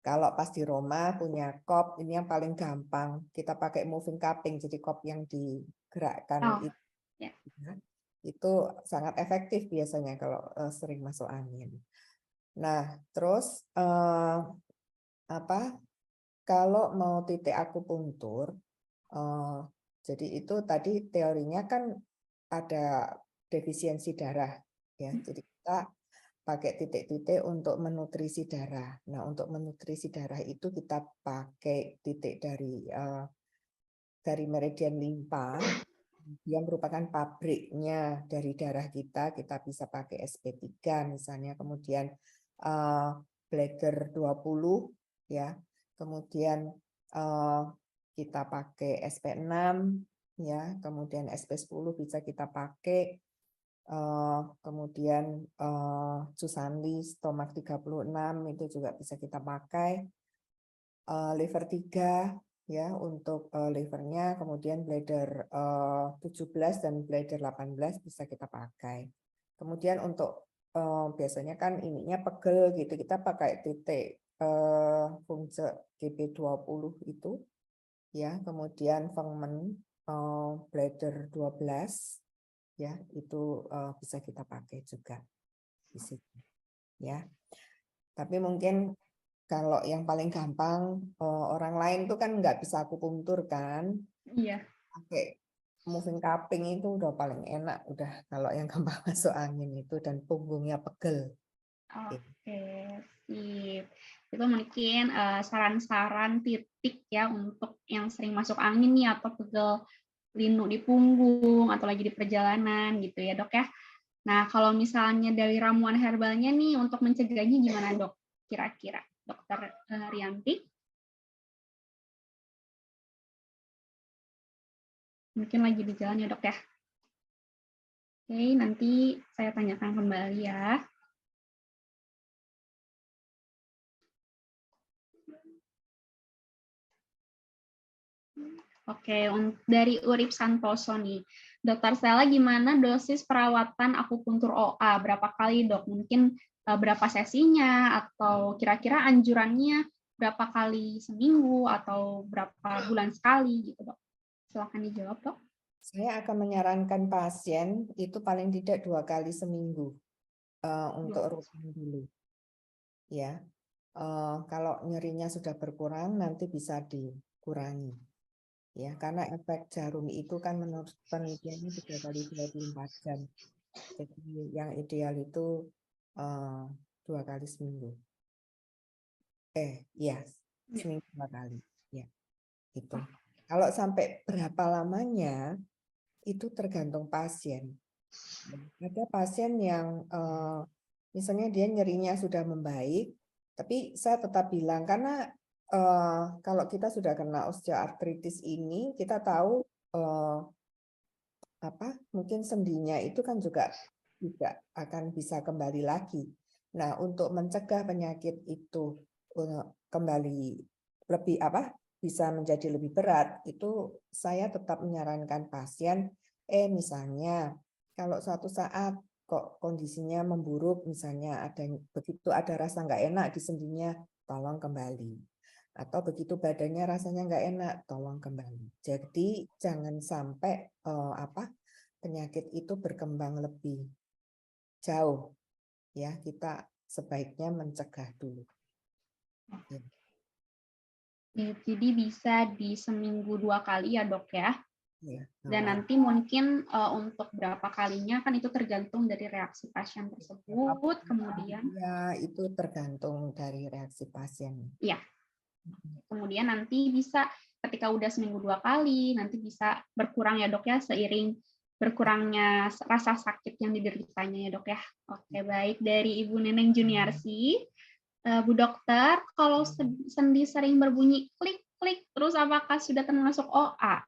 [SPEAKER 3] Kalau pas di Roma punya kop, ini yang paling gampang. Kita pakai moving cupping, jadi kop yang digerakkan itu sangat efektif biasanya kalau sering masuk angin. Nah, terus kalau mau titik akupunktur, jadi itu tadi teorinya kan ada defisiensi darah, ya. Jadi kita pakai titik-titik untuk menutrisi darah. Nah, untuk menutrisi darah itu kita pakai titik dari meridian limpa, yang merupakan pabriknya dari darah kita. Kita bisa pakai SP3 misalnya, kemudian bladder 20 ya. Kemudian kita pakai SP6 ya, kemudian SP10 bisa kita pakai. Kemudian Susanli stomak 36 itu juga bisa kita pakai. Liver 3 ya untuk livernya, kemudian bladder 17 dan bladder 18 bisa kita pakai. Kemudian untuk biasanya kan ininya pegel gitu, kita pakai titik fungsi GP20 itu ya, kemudian Fengmen bladder 12 ya, itu bisa kita pakai juga di situ ya. Tapi mungkin kalau yang paling gampang orang lain tuh kan nggak bisa akupunktur kan,
[SPEAKER 1] Iya.
[SPEAKER 3] pakai moving cupping itu udah paling enak, udah kalau yang gampang masuk angin itu dan punggungnya pegel.
[SPEAKER 1] Oke, sip. Itu mungkin saran-saran titik ya untuk yang sering masuk angin nih atau pegel linu di punggung atau lagi di perjalanan gitu ya dok ya. Nah kalau misalnya dari ramuan herbalnya nih untuk mencegahnya gimana dok? Kira-kira Dokter Rianti? Mungkin lagi di jalan ya dok ya. Oke, nanti saya tanyakan kembali ya. Oke, dari Urip Santoso nih. Dokter Stella, gimana dosis perawatan akupuntur OA? Berapa kali dok? Mungkin berapa sesinya? Atau kira-kira anjurannya berapa kali seminggu? Atau berapa bulan sekali gitu dok? Silakan dijawab dok.
[SPEAKER 3] Saya akan menyarankan pasien itu paling tidak 2 kali seminggu untuk rutin dulu. Ya, kalau nyerinya sudah berkurang nanti bisa dikurangi. Ya, karena efek jarum itu kan menurut penelitiannya 3 kali 24 jam. Jadi yang ideal itu 2 kali seminggu. Iya, seminggu 2 kali. Ya, gitu. Kalau sampai berapa lamanya itu tergantung pasien. Ada pasien yang misalnya dia nyerinya sudah membaik, tapi saya tetap bilang karena kalau kita sudah kena osteoartritis ini, kita tahu mungkin sendinya itu kan juga tidak akan bisa kembali lagi. Nah, untuk mencegah penyakit itu kembali lebih bisa menjadi lebih berat, itu saya tetap menyarankan pasien, misalnya kalau suatu saat kok kondisinya memburuk, misalnya begitu ada rasa nggak enak di sendinya, tolong kembali. Atau begitu badannya rasanya nggak enak, tolong kembali. Jadi jangan sampai penyakit itu berkembang lebih jauh. Ya, kita sebaiknya mencegah dulu. Ya.
[SPEAKER 1] Jadi bisa di seminggu 2 kali ya dok ya.
[SPEAKER 3] Ya,
[SPEAKER 1] Dan nanti mungkin untuk berapa kalinya kan itu tergantung dari reaksi pasien tersebut. Kemudian
[SPEAKER 3] ya itu tergantung dari reaksi pasien.
[SPEAKER 1] Iya. Kemudian nanti bisa ketika udah seminggu 2 kali, nanti bisa berkurang ya dok ya, seiring berkurangnya rasa sakit yang dideritanya ya dok ya. Oke, baik. Dari Ibu Neneng Juniarsi, Bu Dokter, kalau sendi sering berbunyi klik-klik, terus apakah sudah termasuk OA?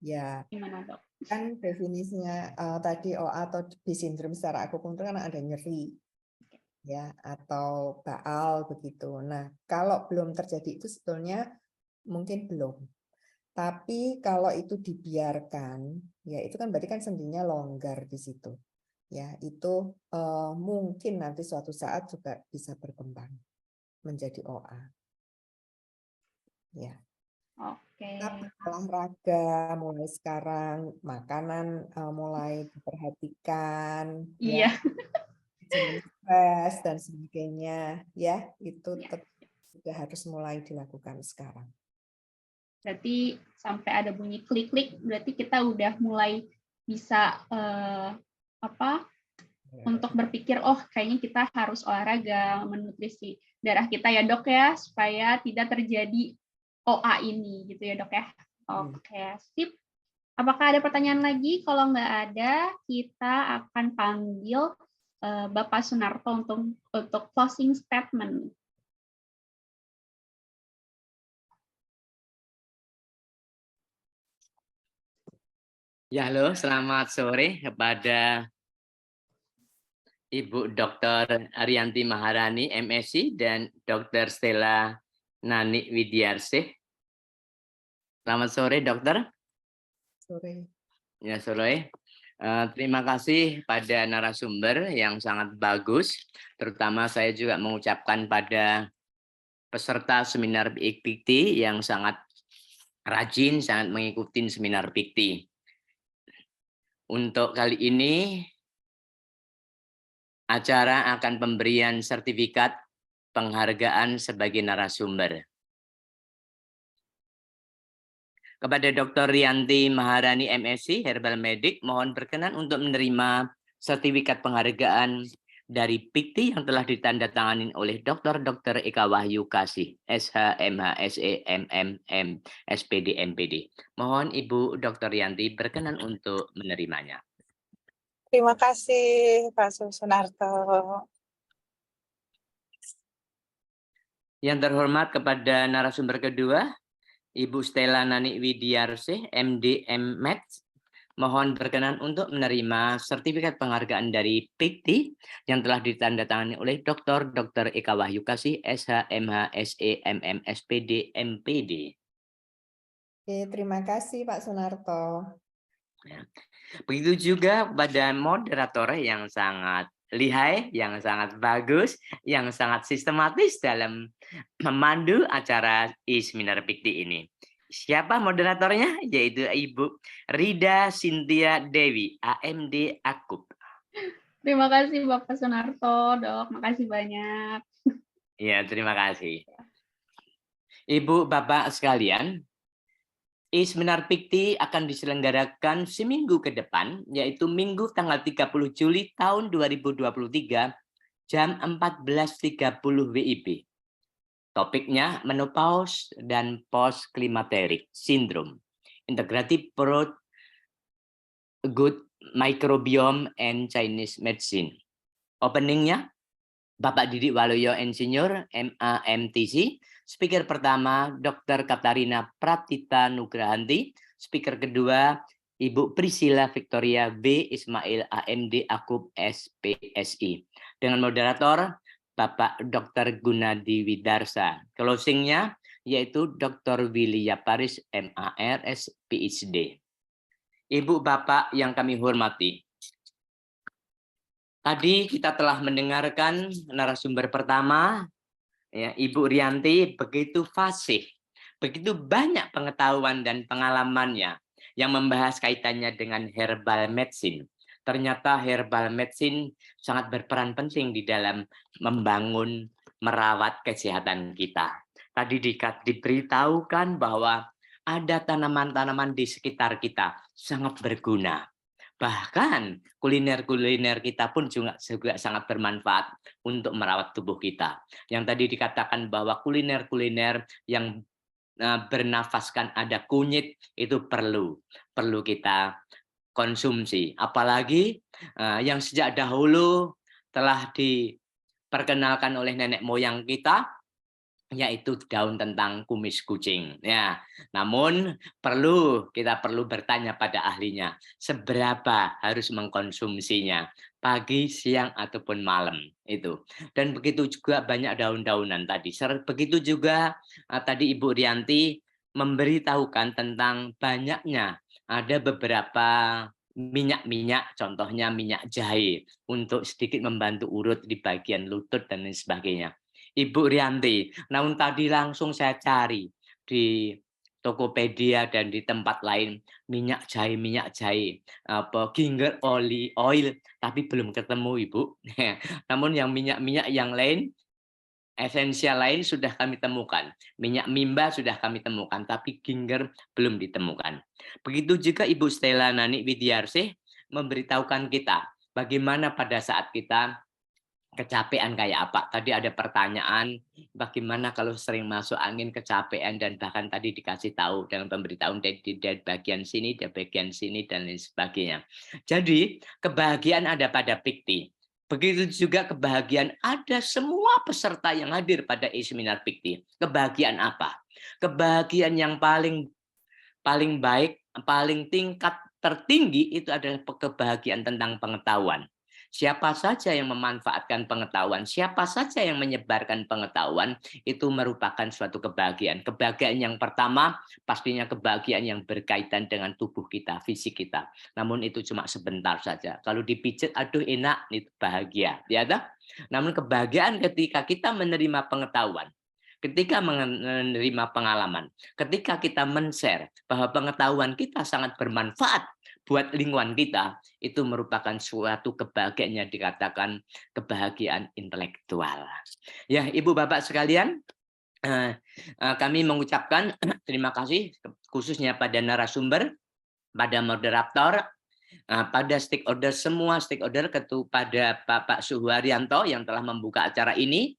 [SPEAKER 3] Ya,
[SPEAKER 1] Gimana dok?
[SPEAKER 3] kan definisinya tadi OA atau B syndrome secara akupunktur kan ada nyeri. Ya, atau baal begitu. Nah, kalau belum terjadi itu sebetulnya mungkin belum. Tapi kalau itu dibiarkan, ya itu kan berarti kan sendinya longgar di situ. Ya, itu mungkin nanti suatu saat juga bisa berkembang menjadi OA. Ya.
[SPEAKER 1] Oke.
[SPEAKER 3] Tapi olahraga mulai sekarang, makanan mulai diperhatikan,
[SPEAKER 1] Iya.
[SPEAKER 3] ya, jenis stres dan sebagainya, ya itu tetap sudah harus mulai dilakukan sekarang.
[SPEAKER 1] Berarti sampai ada bunyi klik-klik, berarti kita udah mulai bisa untuk berpikir, oh kayaknya kita harus olahraga, menutrisi darah kita ya dok ya, supaya tidak terjadi OA ini gitu ya dok ya. Oke, sip. Apakah ada pertanyaan lagi? Kalau nggak ada, kita akan panggil Bapak Sunarto untuk closing statement.
[SPEAKER 4] Ya, halo, selamat sore kepada Ibu Dr. Ariyanti Maharani, MSc, dan Dr. Stella Nani Widiarsih. Selamat sore, dokter.
[SPEAKER 3] Sore.
[SPEAKER 4] Ya, sore. Terima kasih pada narasumber yang sangat bagus. Terutama saya juga mengucapkan pada peserta seminar PIKTI yang sangat rajin, sangat mengikuti seminar PIKTI. Untuk kali ini, acara akan pemberian sertifikat penghargaan sebagai narasumber. Kepada Dr. Riyanti Maharani, MSc, Herbal Medic, mohon berkenan untuk menerima sertifikat penghargaan dari PIKTI yang telah ditandatangani oleh Dr. Eka Wahyu Kasih, SH, MH, SE, MMM, SPD, MPD. Mohon Ibu Dr. Riyanti berkenan untuk menerimanya.
[SPEAKER 5] Terima kasih Pak Sunarto.
[SPEAKER 4] Yang terhormat kepada narasumber kedua, Ibu Stella Nani Widiarsih, MD, MMed, mohon berkenan untuk menerima sertifikat penghargaan dari PIKTI yang telah ditandatangani oleh Dr. Eka Wahyu Kasih, SH, MH, SE, MM, SPD, MPD.
[SPEAKER 3] Oke, terima kasih Pak Sunarto.
[SPEAKER 4] Begitu juga pada moderator yang sangat lihai, yang sangat bagus, yang sangat sistematis dalam memandu acara e-seminar PIKTI ini. Siapa moderatornya? Yaitu Ibu Rida Cynthia Dewi, AMD Akup.
[SPEAKER 1] Terima kasih Bapak Sunarto, dok. Makasih banyak.
[SPEAKER 4] Ya, terima kasih. Ibu, Bapak sekalian, Seminar Pikti akan diselenggarakan seminggu ke depan, yaitu Minggu tanggal 30 Juli tahun 2023, jam 14.30 WIB. Topiknya menopause dan post-climateric syndrome, integrative approach, good microbiome and Chinese medicine. Openingnya Bapak Didik Waluyo Insinyur, MA MTC. Speaker pertama Dr. Katarina Pratita Nugrahanti. Speaker kedua Ibu Priscilla Victoria B. Ismail AMD Akub SPSI. Dengan moderator Bapak Dr. Gunadi Widarsa. Closingnya yaitu Dr. Willy Paris MAR PhD. Ibu Bapak yang kami hormati, tadi kita telah mendengarkan narasumber pertama, ya, Ibu Rianti begitu fasih, begitu banyak pengetahuan dan pengalamannya yang membahas kaitannya dengan herbal medicine. Ternyata herbal medicine sangat berperan penting di dalam membangun, merawat kesehatan kita. Tadi diberitahukan bahwa ada tanaman-tanaman di sekitar kita sangat berguna. Bahkan kuliner-kuliner kita pun juga sangat bermanfaat untuk merawat tubuh kita. Yang tadi dikatakan bahwa kuliner-kuliner yang bernafaskan ada kunyit itu perlu kita konsumsi. Apalagi yang sejak dahulu telah diperkenalkan oleh nenek moyang kita, yaitu daun tentang kumis kucing. Ya, namun kita perlu bertanya pada ahlinya, seberapa harus mengkonsumsinya, pagi, siang ataupun malam itu. Dan begitu juga banyak daun-daunan tadi. Begitu juga tadi Ibu Rianti memberitahukan tentang banyaknya ada beberapa minyak-minyak, contohnya minyak jahe untuk sedikit membantu urut di bagian lutut dan lain sebagainya. Ibu Rianti, namun tadi langsung saya cari di Tokopedia dan di tempat lain minyak jahe, apa ginger oil, tapi belum ketemu Ibu. Namun yang minyak-minyak yang lain, esensial lain sudah kami temukan. Minyak mimba sudah kami temukan, tapi ginger belum ditemukan. Begitu juga Ibu Stella Nani Widiarsih memberitahukan kita bagaimana pada saat kita kecapean kayak apa. Tadi ada pertanyaan, bagaimana kalau sering masuk angin, kecapean, dan bahkan tadi dikasih tahu dalam pemberitahuan dari bagian sini, dari bagian sini, dan lain sebagainya. Jadi, kebahagiaan ada pada Pikti. Begitu juga kebahagiaan ada semua peserta yang hadir pada seminar Pikti. Kebahagiaan apa? Kebahagiaan yang paling baik, paling tingkat tertinggi itu adalah kebahagiaan tentang pengetahuan. Siapa saja yang memanfaatkan pengetahuan, siapa saja yang menyebarkan pengetahuan, itu merupakan suatu kebahagiaan. Kebahagiaan yang pertama, pastinya kebahagiaan yang berkaitan dengan tubuh kita, fisik kita. Namun itu cuma sebentar saja. Kalau dipijat, aduh enak, itu bahagia. Ya, namun kebahagiaan ketika kita menerima pengetahuan, ketika menerima pengalaman, ketika kita men-share bahwa pengetahuan kita sangat bermanfaat buat lingkungan kita, itu merupakan suatu kebahagiaan yang dikatakan kebahagiaan intelektual. Ya, Ibu Bapak sekalian, kami mengucapkan terima kasih khususnya pada narasumber, pada moderator, pada stakeholder, semua stakeholder, kepada Bapak Suharyanto yang telah membuka acara ini.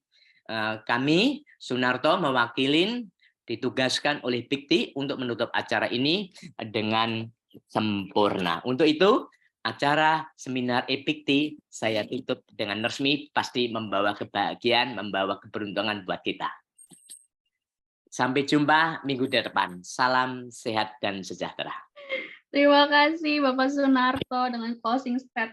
[SPEAKER 4] Kami, Sunarto, mewakili ditugaskan oleh Pikti untuk menutup acara ini dengan sempurna. Untuk itu, acara seminar Pikti saya tutup dengan resmi, pasti membawa kebahagiaan, membawa keberuntungan buat kita. Sampai jumpa minggu depan. Salam sehat dan sejahtera.
[SPEAKER 1] Terima kasih Bapak Sunarto dengan closing statement